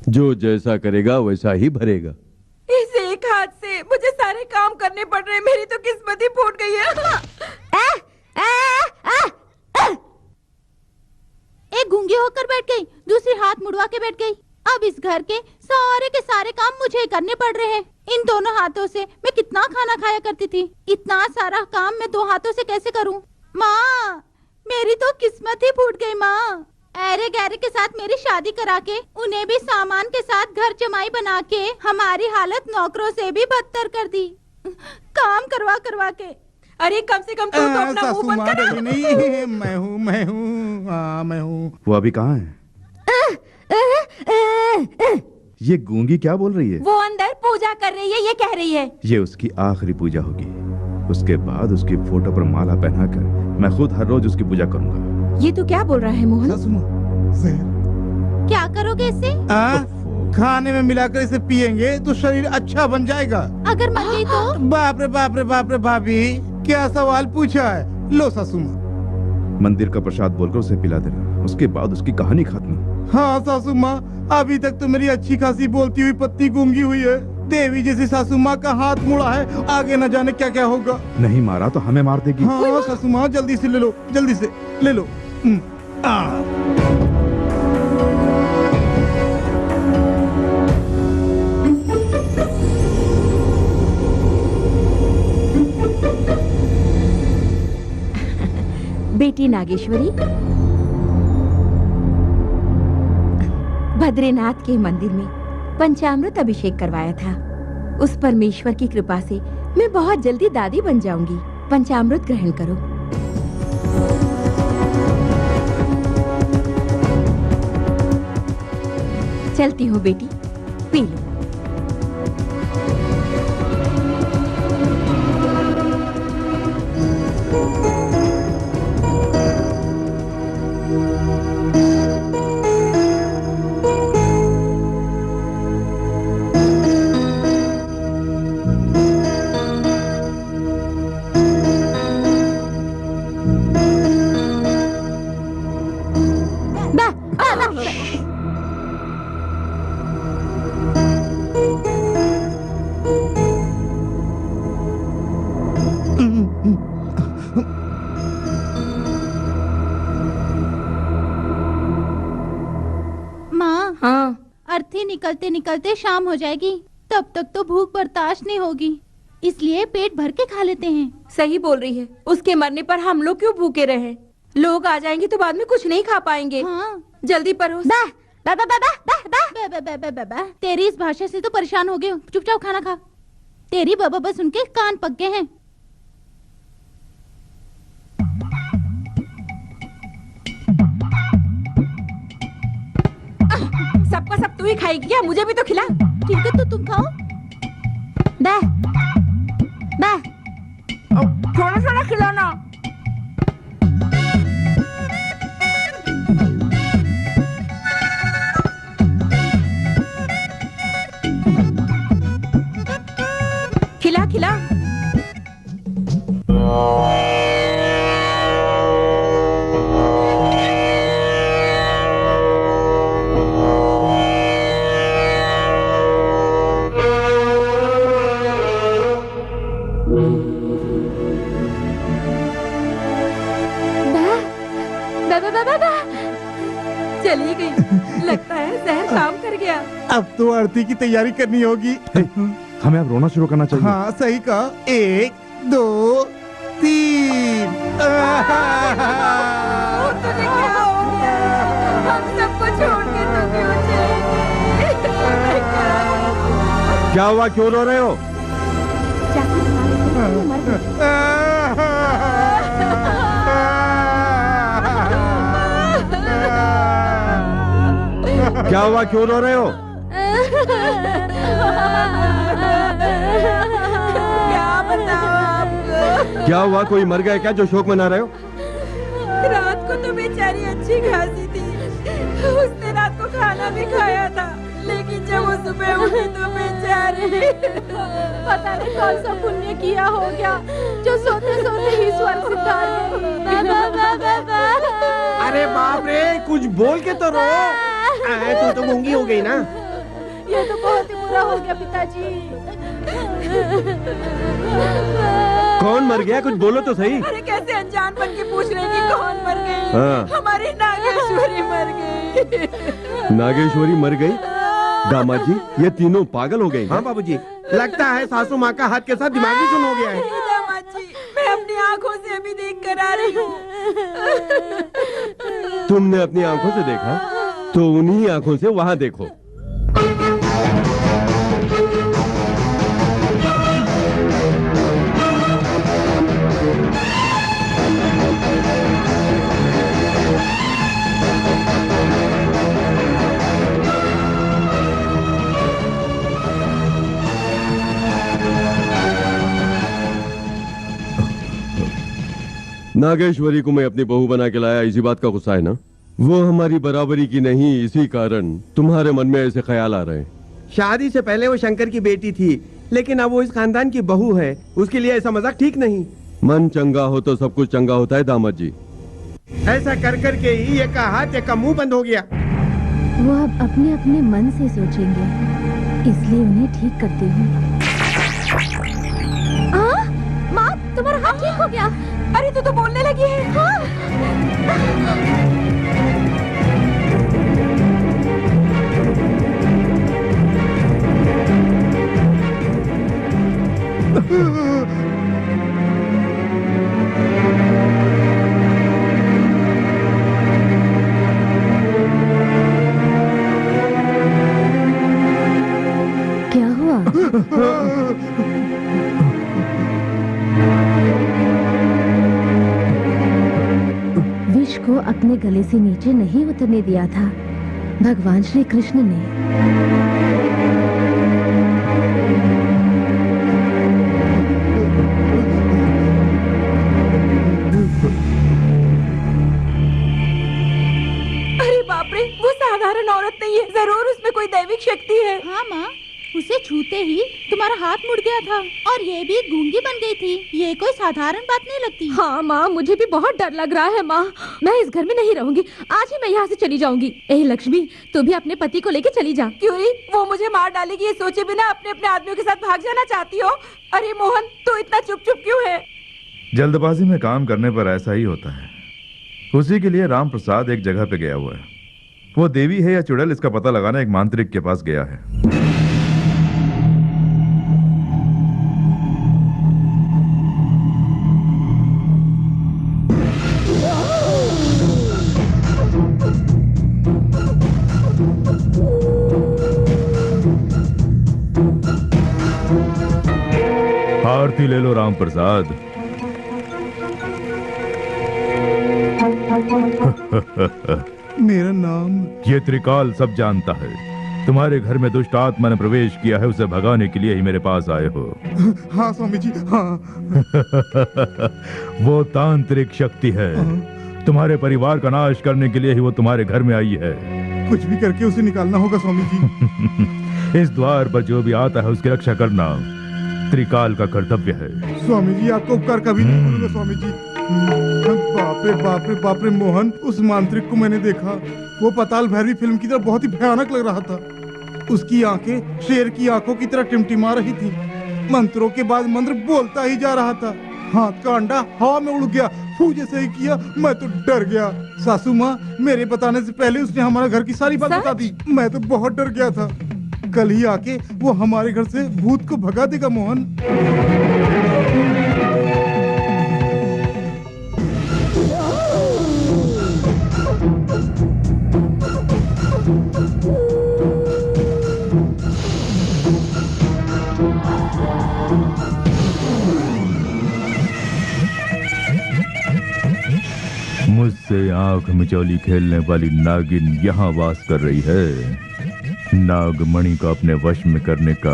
जो जैसा करेगा वैसा ही भरेगा। इस एक हाथ से मुझे सारे काम करने पड़ रहे हैं, मेरी तो किस्मत ही फूट गई है। एक गूंगी होकर बैठ गई, दूसरी हाथ मुड़वा के बैठ गई। अब इस घर के सारे काम मुझे ही करने पड़ रहे हैं। इन दोनों हाथों से मैं कितना खाना खाया करती थी, इतना सारा काम मैं दो हाथों से कैसे करूं? माँ, मेरी तो किस्मत ही फूट गई माँ। ऐरे गैरे के साथ मेरी शादी करा के, उन्हें भी सामान के साथ घर जमाई बना के, हमारी हालत नौकरों से भी बदतर कर दी, काम करवा करवा के। अरे कम से कम तू तो अपना मुंह बंद कर। नहीं, मैं हूँ। वो अभी कहाँ है? ये गूंगी क्या बोल रही है? वो अंदर पूजा कर रही है, ये कह रही है। ये उसकी आखिरी पूजा होगी। उसके बाद उसकी फोटो पर माला पहनाकर मैं खुद हर रोज उसकी पूजा करूंगा। ये तो क्या बोल रहा है मोहन? जहर क्या करोगे इससे? खाने में मिलाकर इसे पिएंगे तो शरीर अच्छा बन जाएगा। अगर मर गई तो? बाप रे बाप रे बाप रे भाभी, क्या सवाल पूछा है। लो सासू माँ, मंदिर का प्रसाद बोलकर उसे पिला देना, उसके बाद उसकी कहानी खत्म। हाँ सासू माँ, अभी तक तो मेरी अच्छी खासी बोलती हुई पत्नी गूंगी हुई है। देवी जैसी सासू माँ का हाथ मुड़ा है, आगे न जाने क्या क्या होगा। नहीं मारा तो हमें मार देगी। हाँ सासू माँ, जल्दी से ले लो, जल्दी से ले लो। बेटी नागेश्वरी, बद्रीनाथ के मंदिर में पंचामृत अभिषेक करवाया था। उस परमेश्वर की कृपा से मैं बहुत जल्दी दादी बन जाऊंगी। पंचामृत ग्रहण करो। चलती हूँ बेटी, पी लो। अर्थी निकलते निकलते शाम हो जाएगी, तब तक तो भूख बर्दाश्त नहीं होगी, इसलिए पेट भर के खा लेते हैं। सही बोल रही है। उसके मरने पर हम लोग क्यों भूखे रहे? लोग आ जाएंगे तो बाद में कुछ नहीं खा पाएंगे। हाँ। जल्दी परोस। तेरी इस भाषा से तो परेशान हो गए, चुपचाप खाना खा। तेरी बस सुन के कान पक गए हैं। सबका सब तू ही खाएगी क्या? मुझे भी तो खिला। ठीक है तो तुम खाओ। थोड़ा थोड़ा खिलाना। खिला खिला। चली गई। लगता है जहर काम कर गया। अब तो आरती की तैयारी करनी होगी। हमें अब रोना शुरू करना चाहिए। हाँ सही कहा। 1 2 3। तुझे क्या हो गया? हम सबको छोड़ के तो क्यों चली गई? क्या हुआ, क्यों रो रहे हो? क्या हुआ, क्यों रो रहे हो? क्या बताओ आपको? क्या हुआ, कोई मर गया क्या जो शोक मना रहे हो? रात को तो बेचारी अच्छी खासी थी। उसने रात को खाना भी खाया था, लेकिन जब वो सुबह उठी तो बेचारी पता नहीं कौन सा पुण्य किया हो गया जो सोते सोते ही स्वर्ग सिधार गई। अरे बाप रे, कुछ बोल के तो रो। तू तो गूंगी हो गई ना। ये तो बहुत ही बुरा हो गया पिताजी। कौन मर गया, कुछ बोलो तो सही। अरे कैसे अनजान बन के पूछ रहे कि कौन मर गई? हाँ। हमारी नागेश्वरी मर गई। नागेश्वरी मर गई? दामाद जी, ये तीनों पागल हो गए क्या? हाँ बाबूजी, लगता है सासू माँ का हाथ के साथ दिमागी सुन हो गया है। दामाद जी, मैं अपनी आँखों से अभी देख कर आ रही हूँ। तुमने अपनी आंखों से देखा तो उन्हीं आंखों से वहां देखो। नागेश्वरी को मैं अपनी बहू बना के लाया, इसी बात का गुस्सा है ना? वो हमारी बराबरी की नहीं, इसी कारण तुम्हारे मन में ऐसे ख्याल आ रहे हैं। शादी से पहले वो शंकर की बेटी थी, लेकिन अब वो इस खानदान की बहू है। उसके लिए ऐसा मजाक ठीक नहीं। मन चंगा हो तो सब कुछ चंगा होता है दामाद जी। ऐसा कर कर के ही एक का हाथ एक का मुंह बंद हो गया। वो अब अपने अपने मन से सोचेंगे, इसलिए उन्हें ठीक करती हूँ। माँ, तुम्हारा हाथ ठीक हो गया। अरे तू तो बोलने लगी है। क्या हुआ? विष को अपने गले से नीचे नहीं उतरने दिया था भगवान श्री कृष्ण ने। अरे बाप रे, वो साधारण औरत नहीं है, जरूर उसमें कोई दैविक शक्ति है। हाँ माँ, उसे छूते ही तुम्हारा हाथ मुड़ गया था और ये भी गूंगी बन गई थी। ये कोई साधारण बात नहीं लगती। हाँ माँ, मुझे भी बहुत डर लग रहा है माँ। मैं इस घर में नहीं रहूंगी, आज ही मैं यहाँ से चली जाऊंगी। ए लक्ष्मी, तू भी अपने पति को लेके चली जा। क्यों री? वो मुझे मार डालेगी ये सोचे बिना अपने अपने आदमियों के साथ भाग जाना चाहती हो? अरे मोहन, तू इतना चुप चुप क्यों है? जल्दबाजी में काम करने पर ऐसा ही होता है। उसी के लिए राम प्रसाद एक जगह पे गया हुआ है। वो देवी है या चुड़ैल, इसका पता लगाना एक मांत्रिक के पास गया है। आरती ले लो राम प्रसाद। मेरा नाम ये त्रिकाल सब जानता है। तुम्हारे घर में दुष्ट आत्मा ने प्रवेश किया है, उसे भगाने के लिए ही मेरे पास आए हो। हाँ स्वामी जी, हाँ। वो तांत्रिक शक्ति है। तुम्हारे परिवार का नाश करने के लिए ही वो तुम्हारे घर में आई है। कुछ भी करके उसे निकालना होगा स्वामी जी। इस द्वार पर जो भी आता है उसकी रक्षा करना त्रिकाल का कर्तव्य है। स्वामी जी आपका उपकार कभी नहीं भूलूंगा स्वामी जी। बाप रे बाप रे बाप रे मोहन, उस मांत्रिक को मैंने देखा। वो पाताल भैरवी फिल्म की तरह बहुत ही भयानक लग रहा था। उसकी आंखें शेर की आंखों की तरह टिमटिमा रही थी। मंत्रों के बाद मंत्र बोलता ही जा रहा था। हाथ का अंडा हवा में उड़ गया। फू जैसे ही किया, मैं तो डर गया। सासू माँ मेरे बताने से पहले उसने हमारे घर की सारी बात बता दी। मैं तो बहुत डर गया था। कल ही आके वो हमारे घर से भूत को भगा देगा मोहन। मुझसे आंख मिचौली खेलने वाली नागिन यहाँ वास कर रही है। नागमणि को अपने वश में करने का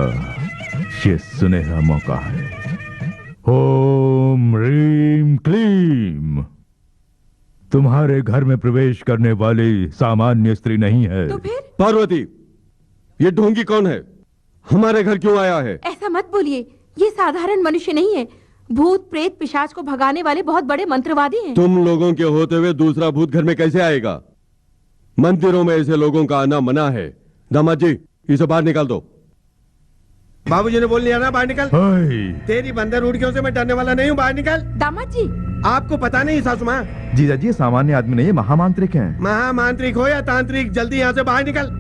ये सुनहरा मौका है। ओम ह्रीम क्लीम। तुम्हारे घर में प्रवेश करने वाली सामान्य स्त्री नहीं है। तो फिर पार्वती, ये ढोंगी कौन है? हमारे घर क्यों आया है? ऐसा मत बोलिए, ये साधारण मनुष्य नहीं है। भूत प्रेत पिशाच को भगाने वाले बहुत बड़े मंत्रवादी हैं। तुम लोगों के होते हुए दूसरा भूत घर में कैसे आएगा? मंदिरों में ऐसे लोगों का आना मना है। दामाद जी, इसे बाहर निकाल दो। बाबूजी ने बोल लिया ना, बाहर निकल। तेरी बंदर उड़कियों से मैं डरने वाला नहीं हूँ, बाहर निकल। दामाद जी, आपको पता नहीं सासू माँ? जीजा जी सामान्य आदमी नहीं, महामांत्रिक हैं। महामांत्रिक हो या तांत्रिक, जल्दी यहाँ से बाहर निकल।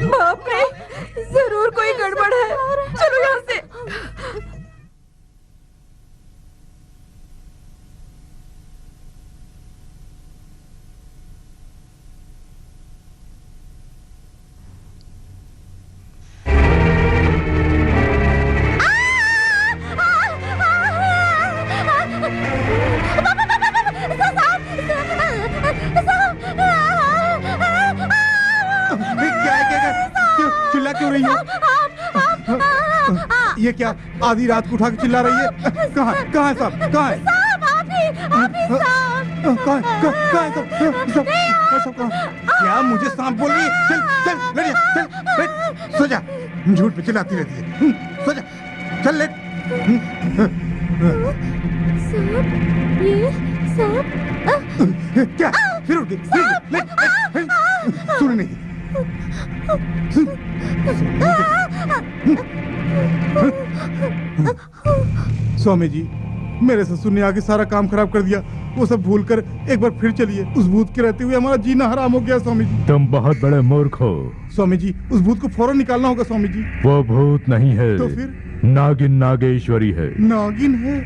बाप रे, जरूर कोई गड़बड़ है। चलो यहाँ से। चिल्ला क्यों रही है? ये क्या आधी रात को उठा के चिल्ला रही है? कहाँ कहाँ है साहब? कहाँ है? कहाँ है सब? क्या मुझे सांप बोल रही है? चल चल लड़िया, चल बैठ, सो जा। झूठ पे चिल्लाती रहती है। सो जा, चल लेट। सांप? ये सांप? क्या फिर उठ गई, सुन नहीं। स्वामी जी, मेरे ससुर ने आके सारा काम खराब कर दिया। वो सब भूलकर एक बार फिर चलिए। उस भूत के रहते हुए हमारा जीना हराम हो गया स्वामी जी। तुम बहुत बड़े मूर्ख हो। स्वामी जी, उस भूत को फौरन निकालना होगा स्वामी जी। वो भूत नहीं है, तो फिर? नागिन नागेश्वरी है। नागिन है?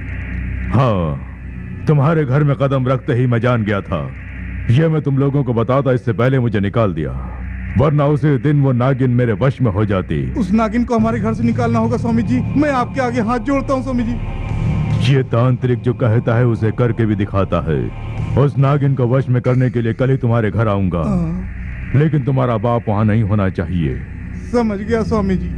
हाँ, तुम्हारे घर में कदम रखते ही मैं जान गया था। ये मैं तुम लोगों को बताता इससे पहले मुझे निकाल दिया, वरना उसी दिन वो नागिन मेरे वश में हो जाती। उस नागिन को हमारे घर से निकालना होगा स्वामी जी। मैं आपके आगे हाथ जोड़ता हूँ स्वामी जी। ये तांत्रिक जो कहता है उसे करके भी दिखाता है। उस नागिन को वश में करने के लिए कल ही तुम्हारे घर आऊंगा, लेकिन तुम्हारा बाप वहाँ नहीं होना चाहिए। समझ गया स्वामी जी।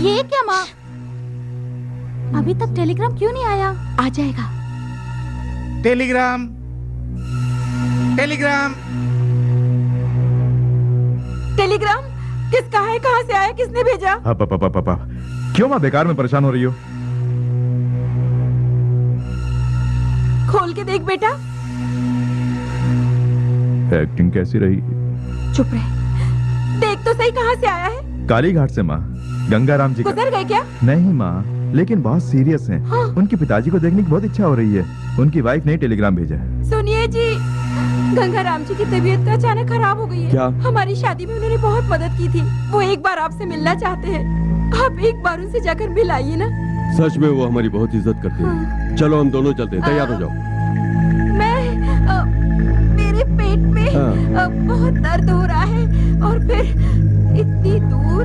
ये क्या माँ, अभी तक टेलीग्राम क्यों नहीं आया? आ जाएगा। टेलीग्राम, टेलीग्राम, टेलीग्राम किसका है? कहाँ से आया? किसने भेजा? पापा, क्यों माँ बेकार में परेशान हो रही हो? खोल के देख बेटा। एक्टिंग कैसी रही? चुप रहे, देख तो सही कहाँ से आया है। काली घाट से माँ, गंगाराम जी का। गुजर गए क्या? नहीं माँ, लेकिन बहुत सीरियस हैं। हाँ। उनके पिताजी को देखने की बहुत इच्छा हो रही है। उनकी वाइफ ने टेलीग्राम भेजा है। सुनिए जी, गंगाराम जी की तबीयत अचानक खराब हो गई है। क्या? हमारी शादी में उन्होंने बहुत मदद की थी। वो एक बार आपसे मिलना चाहते हैं। आप एक बार उनसे जाकर मिलाइए ना। सच में वो हमारी बहुत इज्जत करते हैं। चलो हम दोनों चलते हैं, तैयार हो जाओ। मेरे पेट में बहुत दर्द हो रहा है और फिर इतनी दूर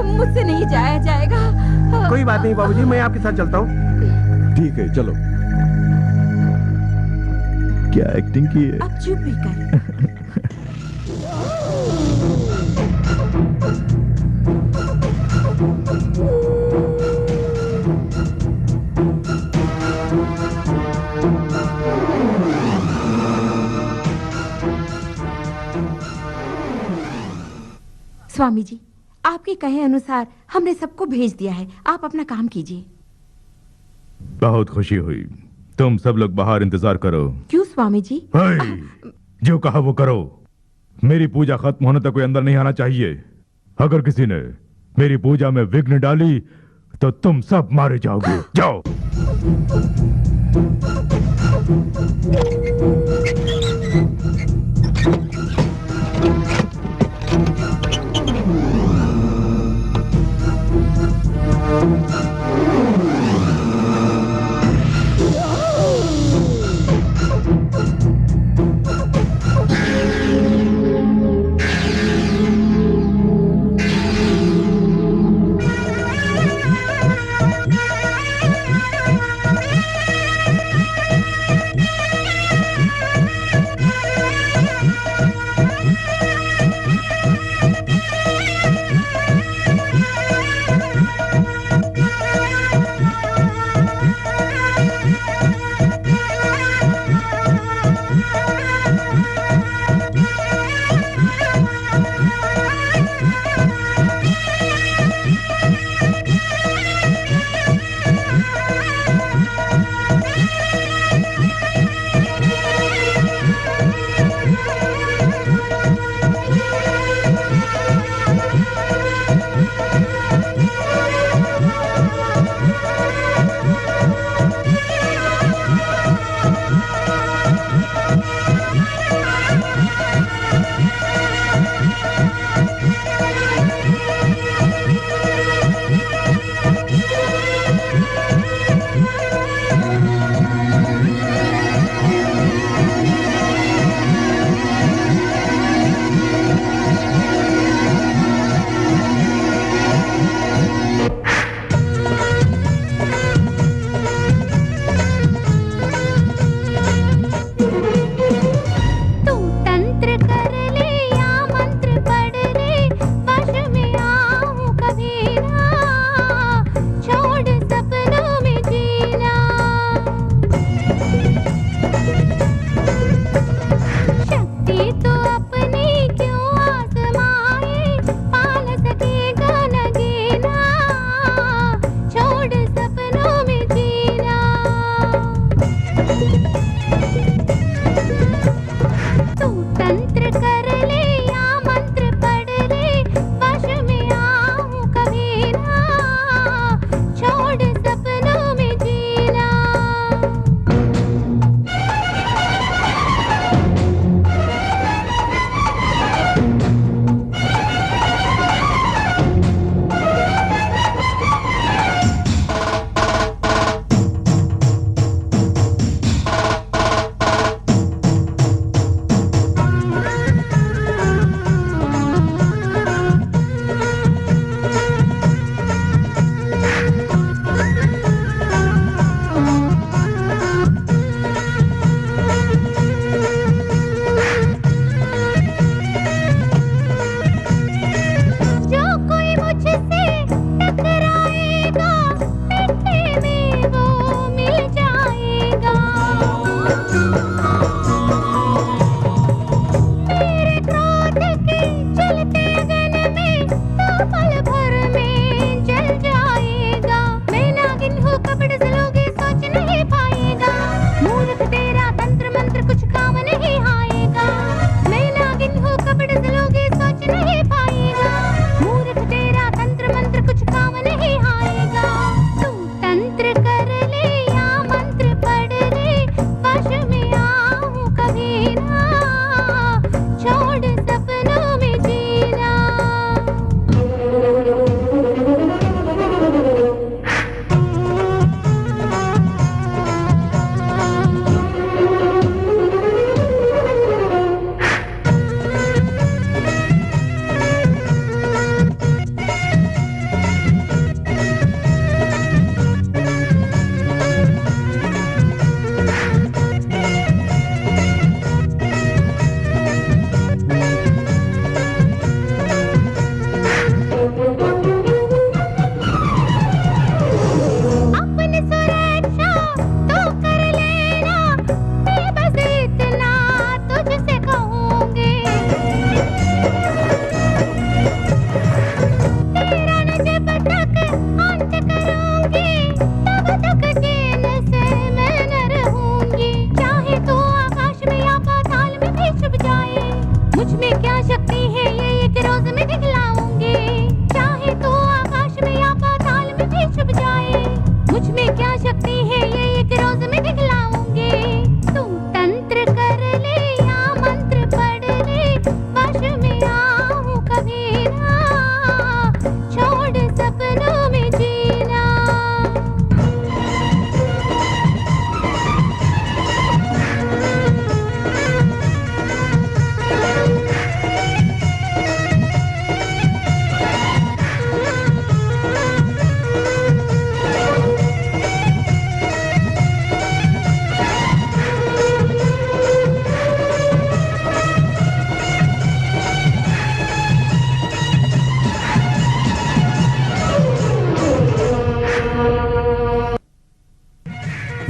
मुझसे नहीं जाया जाएगा। कोई बात नहीं बाबूजी, मैं आपके साथ चलता हूँ। ठीक है, चलो। क्या एक्टिंग की है? अब चुप भी कर। स्वामी जी, आपके कहे अनुसार हमने सबको भेज दिया है। आप अपना काम कीजिए। बहुत खुशी हुई। तुम सब लोग बाहर इंतजार करो। क्यों स्वामी जी? जो कहा वो करो। मेरी पूजा खत्म होने तक कोई अंदर नहीं आना चाहिए। अगर किसी ने मेरी पूजा में विघ्न डाली तो तुम सब मारे जाओगे। जाओ।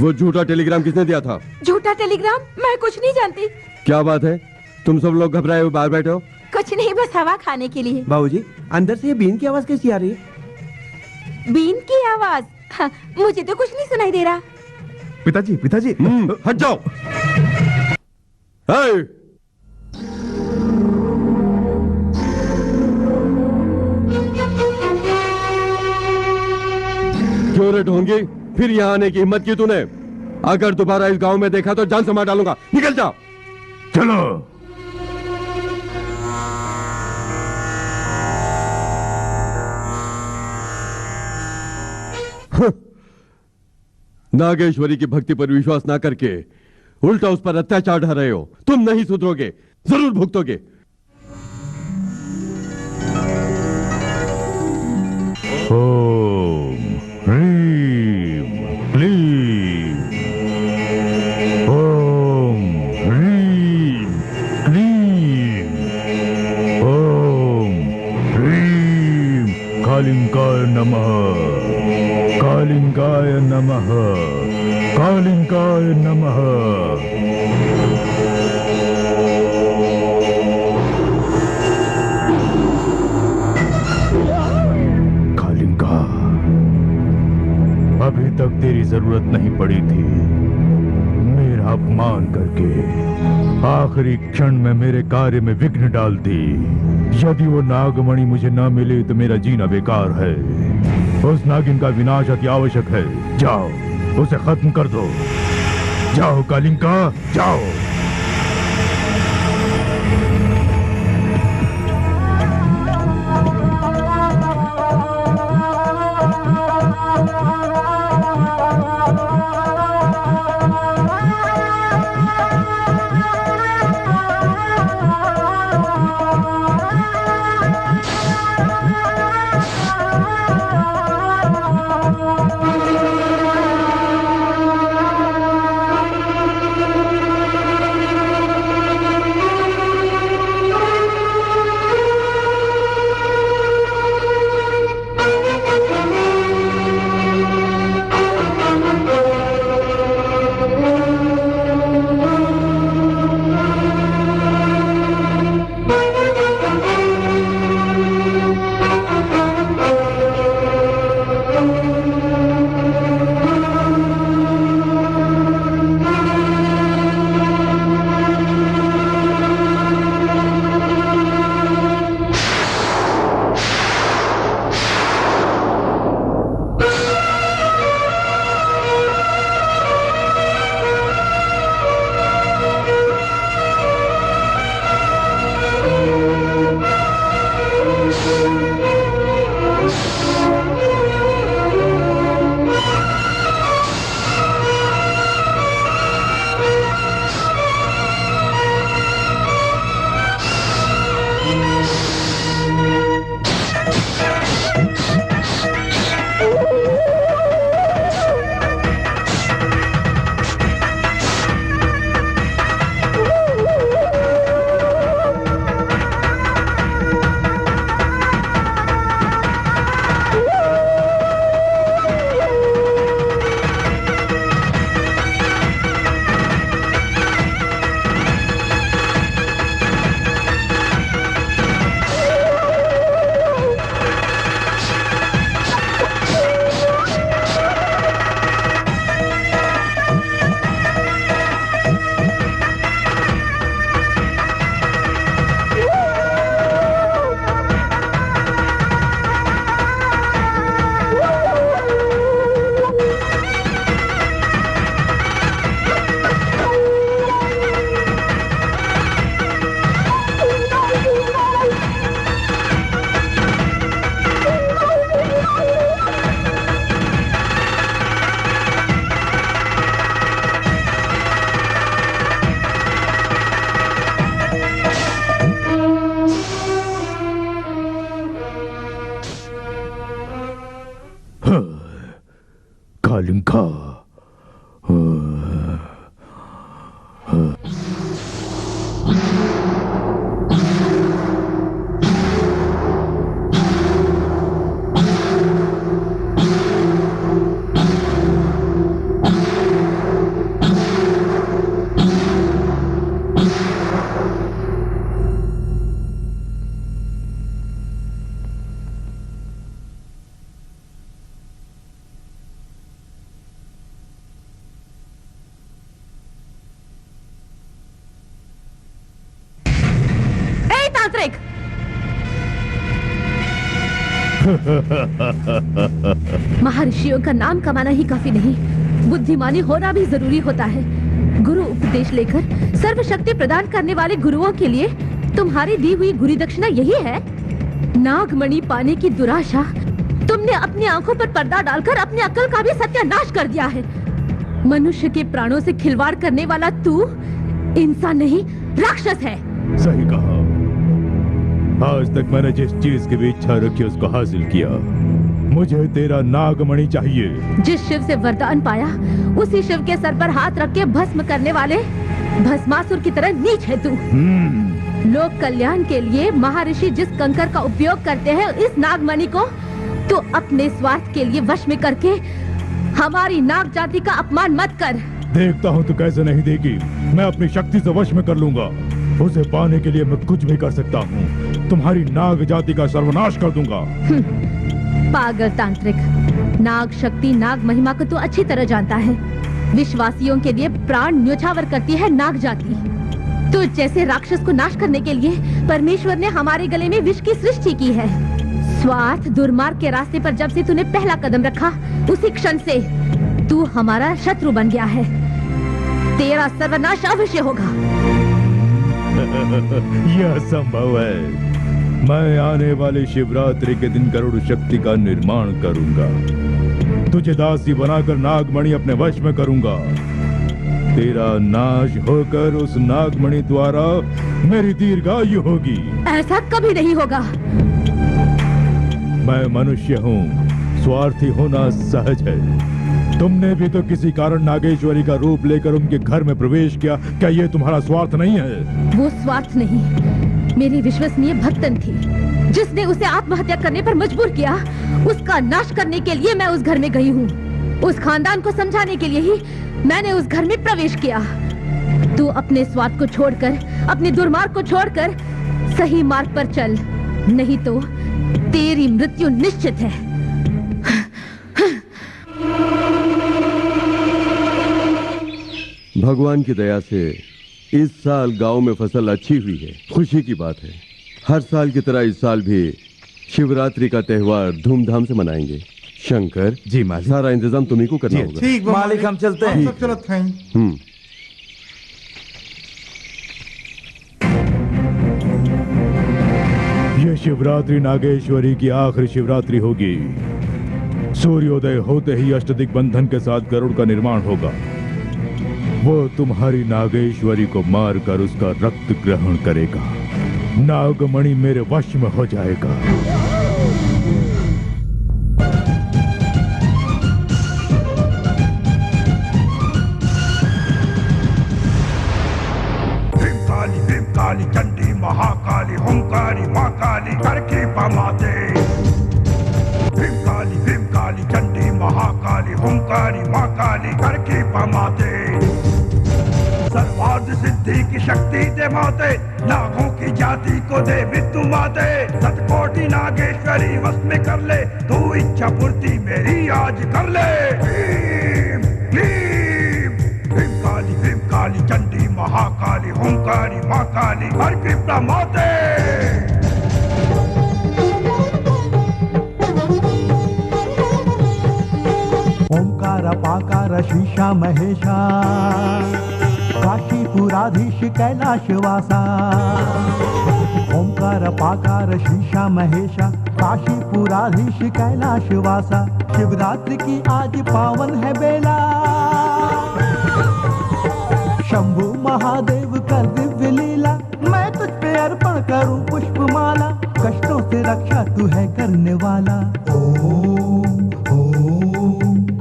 वो झूठा टेलीग्राम किसने दिया था? झूठा टेलीग्राम? मैं कुछ नहीं जानती। क्या बात है, तुम सब लोग घबराए हुए बाहर बैठे हो? कुछ नहीं, बस हवा खाने के लिए। बाबूजी, अंदर से ये बीन की आवाज कैसी आ रही है? बीन की आवाज? हाँ, मुझे तो कुछ नहीं सुनाई दे रहा। पिताजी पिताजी हट जाओ। हे! क्यों रे ढोंगी, फिर यहाँ आने की हिम्मत की तूने? अगर दोबारा इस गांव में देखा तो जान से मार डालूंगा। निकल जा। चलो। नागेश्वरी की भक्ति पर विश्वास ना करके उल्टा उस पर अत्याचार ढा रहे हो। तुम नहीं सुधरोगे, जरूर भुगतोगे। ओम ह्रीम क्लीम। ओम ह्रीम क्लीम। ओम ह्रीम कालिंगाय नमः। कालिंगाय नमः। कालिंगाय नमः। कालिंगा, अभी तक तेरी जरूरत नहीं पड़ी थी। मेरा अपमान करके आखिरी क्षण में मेरे कार्य में विघ्न डाल दी। यदि वो नागमणि मुझे न मिले तो मेरा जीना बेकार है। उस नागिन का विनाश अति आवश्यक है। जाओ, उसे खत्म कर दो। जाओ कालिंगा, जाओ। कालिंगा। तांत्रिक। महर्षियों का नाम कमाना ही काफी नहीं, बुद्धिमानी होना भी जरूरी होता है। गुरु उपदेश लेकर सर्वशक्ति प्रदान करने वाले गुरुओं के लिए तुम्हारी दी हुई गुरु दक्षिणा यही है? नागमणि पाने की दुराशा, तुमने अपनी आंखों पर पर्दा डालकर अपनी अक्ल का भी सत्यानाश कर दिया है। मनुष्य के प्राणों से खिलवाड़ करने वाला तू इंसान नहीं, राक्षस है। सही कहा। आज तक मैंने जिस चीज की भी इच्छा रखी उसको हासिल किया। मुझे तेरा नागमणि चाहिए। जिस शिव से वरदान पाया उसी शिव के सर पर हाथ रख के भस्म करने वाले भस्मासुर की तरह नीच है तू। लोक कल्याण के लिए महर्षि जिस कंकर का उपयोग करते हैं, इस नागमणि को तो अपने स्वार्थ के लिए वश में करके हमारी नाग जाति का अपमान मत कर। देखता हूँ तू कैसे नहीं देगी। मैं अपनी शक्ति से वश में कर लूंगा। उसे पाने के लिए मैं कुछ भी कर सकता हूँ। तुम्हारी नाग जाति का सर्वनाश कर दूंगा। पागल तांत्रिक, नाग शक्ति, नाग महिमा को तो अच्छी तरह जानता है। विश्वासियों के लिए प्राण न्योछावर करती है नाग जाति। तो जैसे राक्षस को नाश करने के लिए परमेश्वर ने हमारे गले में विष की सृष्टि की है। स्वार्थ दुर्मार्ग के रास्ते पर जब से तूने पहला कदम रखा, उसी क्षण से तू हमारा शत्रु बन गया है। तेरा सर्वनाश अवश्य होगा। यह संभव है। मैं आने वाले शिवरात्रि के दिन गरुड़ शक्ति का निर्माण करूंगा। तुझे दासी बनाकर नागमणि अपने वश में करूंगा। तेरा नाश होकर उस नागमणि द्वारा मेरी दीर्घायु होगी। ऐसा कभी नहीं होगा। मैं मनुष्य हूँ, स्वार्थी होना सहज है। तुमने भी तो किसी कारण नागेश्वरी का रूप लेकर उनके घर में प्रवेश किया। क्या ये तुम्हारा स्वार्थ नहीं है? वो स्वार्थ नहीं, मेरी विश्वसनीय भक्तन थी जिसने उसे आत्महत्या करने पर मजबूर किया। उसका नाश करने के लिए मैं उस घर में गई हूँ। उस खानदान को समझाने के लिए ही मैंने उस घर में प्रवेश किया। तू अपने स्वार्थ को छोड़कर, अपने दुर्मार्ग को छोड़कर सही मार्ग पर चल, नहीं तो तेरी मृत्यु निश्चित है। भगवान की दया से इस साल गांव में फसल अच्छी हुई है। खुशी की बात है। हर साल की तरह इस साल भी शिवरात्रि का त्योहार धूमधाम से मनाएंगे। शंकर जी मालिक। सारा इंतजाम तुम्ही को करना होगा। ठीक मालिक, हम चलते हैं। सब चलत हैं। ये शिवरात्रि नागेश्वरी की आखिरी शिवरात्रि होगी। सूर्योदय होते ही अष्टदिग्बंधन के साथ गरुड़ का निर्माण होगा। वो तुम्हारी नागेश्वरी को मारकर उसका रक्त ग्रहण करेगा। नागमणि मेरे वश में हो जाएगा। भीम काली चंडी महाकाली हुंकारी माँ काली करके पमाते। भीम काली चंडी महाकाली हुंकारी माँ काली करके पमाते। सर्वार्थ सिद्धि की शक्ति दे माते, नागों की जाति को दे विद्यु माते। सतकोटि नागेश्वरी वश में कर ले, तू इच्छा पूर्ति मेरी आज कर ले। भीम काली चंडी महाकाली हुंकारी माँ काली हर कृपा माते। ओंकार पाकार शीशा महेशा, काशीपुराधीश कैलाशवासा। ओंकार पाकार शीशा महेशा, काशीपुराधीश कैलाशवासा। शिवरात्रि की आज पावन है बेला, शंभु महादेव कर दिव्य लीला। मैं तुझ पे अर्पण करूं पुष्पमाला, कष्टों से रक्षा तू है करने वाला।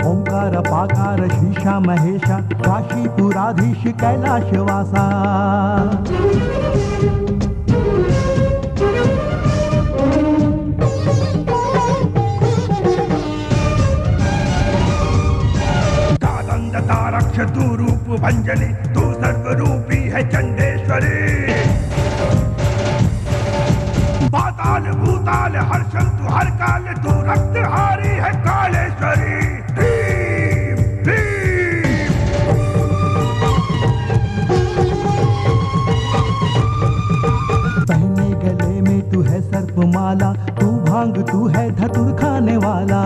ओंकार पाकार शीशा महेशा, काशीपुराधीश कैलाशवासा। कालंद तारक्ष तू रूप भंजनी, तू सर्वरूपी है चंडेश्वरी। पाताल भूताल हर्षण तू हर काल, तू रक्तहारी है कालेश्वरी। पहने गले वाला, तू भांग तू है धतुर खाने वाला।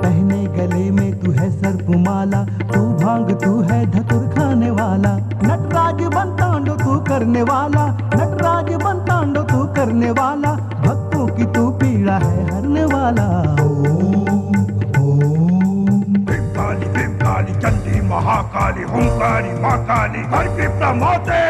पहने गले में तू है सर्प माला, तू भांग तू है धतुर खाने वाला। नटराज बन तांडो तू करने वाला, नटराज बन तांडो तू करने वाला। भक्तों की तू पीड़ा है हरने वाला। भीम काली चंडी महाकाली हुंकारी माँ काली हर की प्रमोते।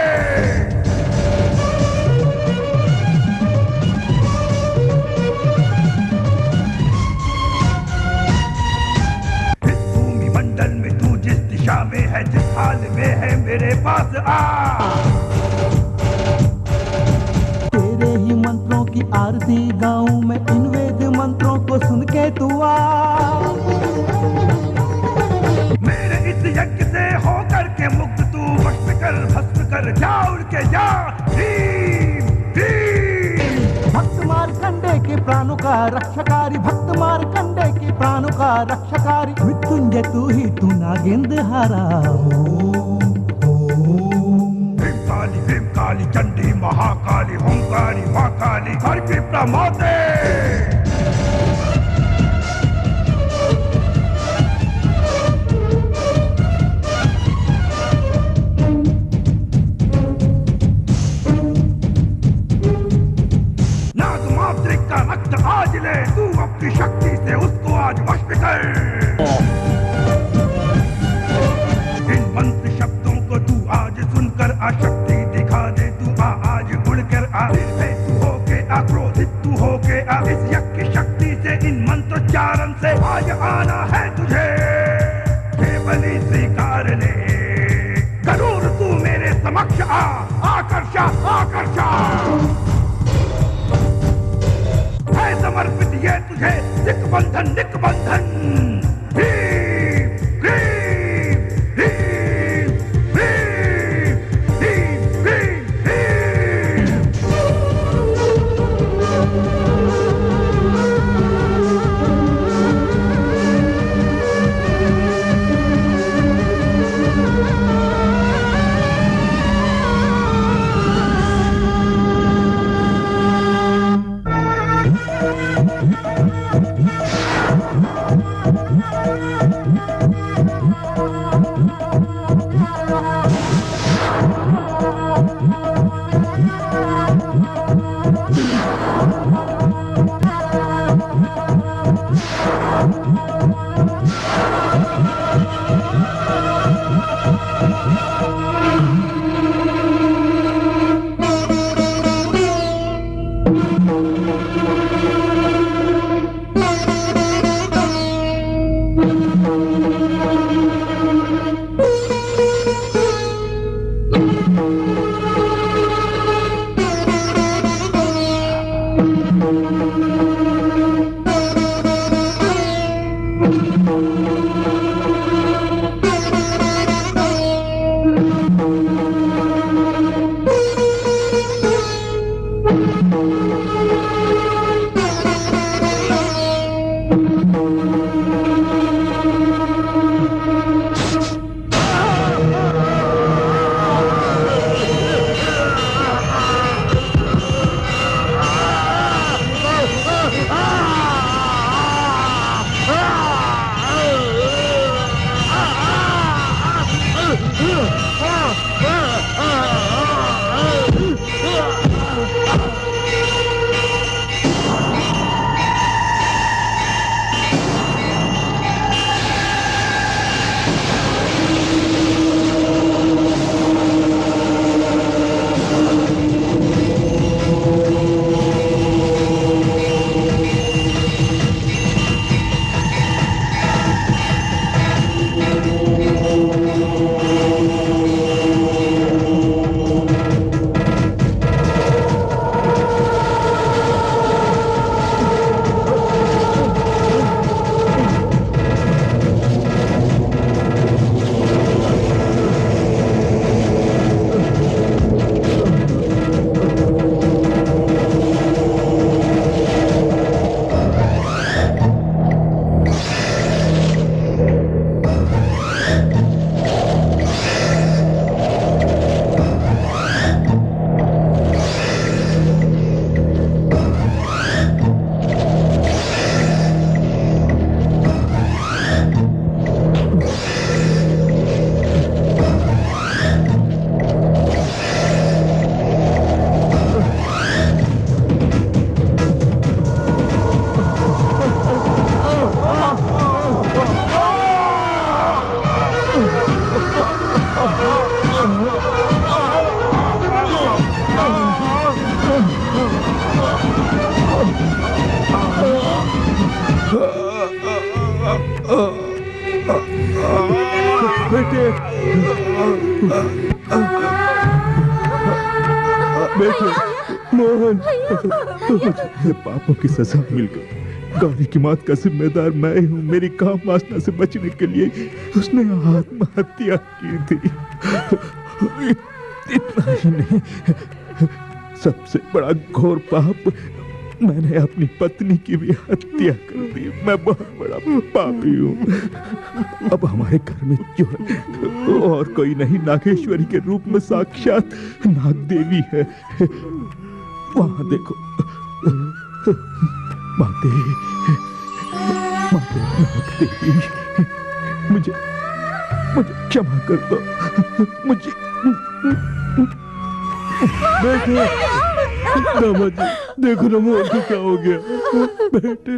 इस भूमि मंडल में तू जिस दिशा में है, जिस हाल में है, मेरे पास आ। तेरे ही मंत्रों की आरती गाऊं मैं, इन वेद मंत्रों को सुन के तू आ। मेरे इस यज्ञ से होकर के मुक्त तू भस्म कर जा उड़ के जा। भीम भीम भक्त मार्कंडे के प्राणों का रक्षकारी, भक्त मार्कंडे के प्राणों का रक्षकारी। मृत्युंजय तू ही तू नागेंद्र हारा। भीम काली चंडी महाकाली हुंकारी माँ काली हर की प्रमोते। नागमात्रिक का रक्त आज ले, तू अपनी शक्ति से उसको आज वश में कर। इन मंत्र शब्दों को तू आज सुनकर आशक्ति दिखा दे। तू आज उड़कर आ, निर्भय तू होके आ, क्रोधित तू होके आ। इस यज्ञ की शक्ति से, इन मंत्रोच्चारण से आज आना है तुझे। केवली स्वीकार ले, जरूर तू मेरे समक्ष आ। आकर्षा आकर्षा है समर्पित ये तुझे, निकबंधन निकबंधन। भीम भीम भीम भीम भीम भीम भीम। बेटे बेटे मोहन, मुझे पापों की सजा मिल गई। गौरी की मौत का जिम्मेदार मैं ही हूँ। मेरी काम वासना से बचने के लिए उसने आत्महत्या की थी। इतना ही नहीं, सबसे बड़ा घोर पाप, मैंने अपनी पत्नी की भी हत्या कर दी। मैं बहुत बड़ा पापी हूँ। अब हमारे घर में जो और कोई नहीं, नागेश्वरी के रूप में साक्षात नाग देवी है। वहां देखो, माते माते नाग देवी, मुझे क्षमा कर दो। मुझे बेटे, दामाद जी देखो ना मोहन को क्या हो गया। बेटे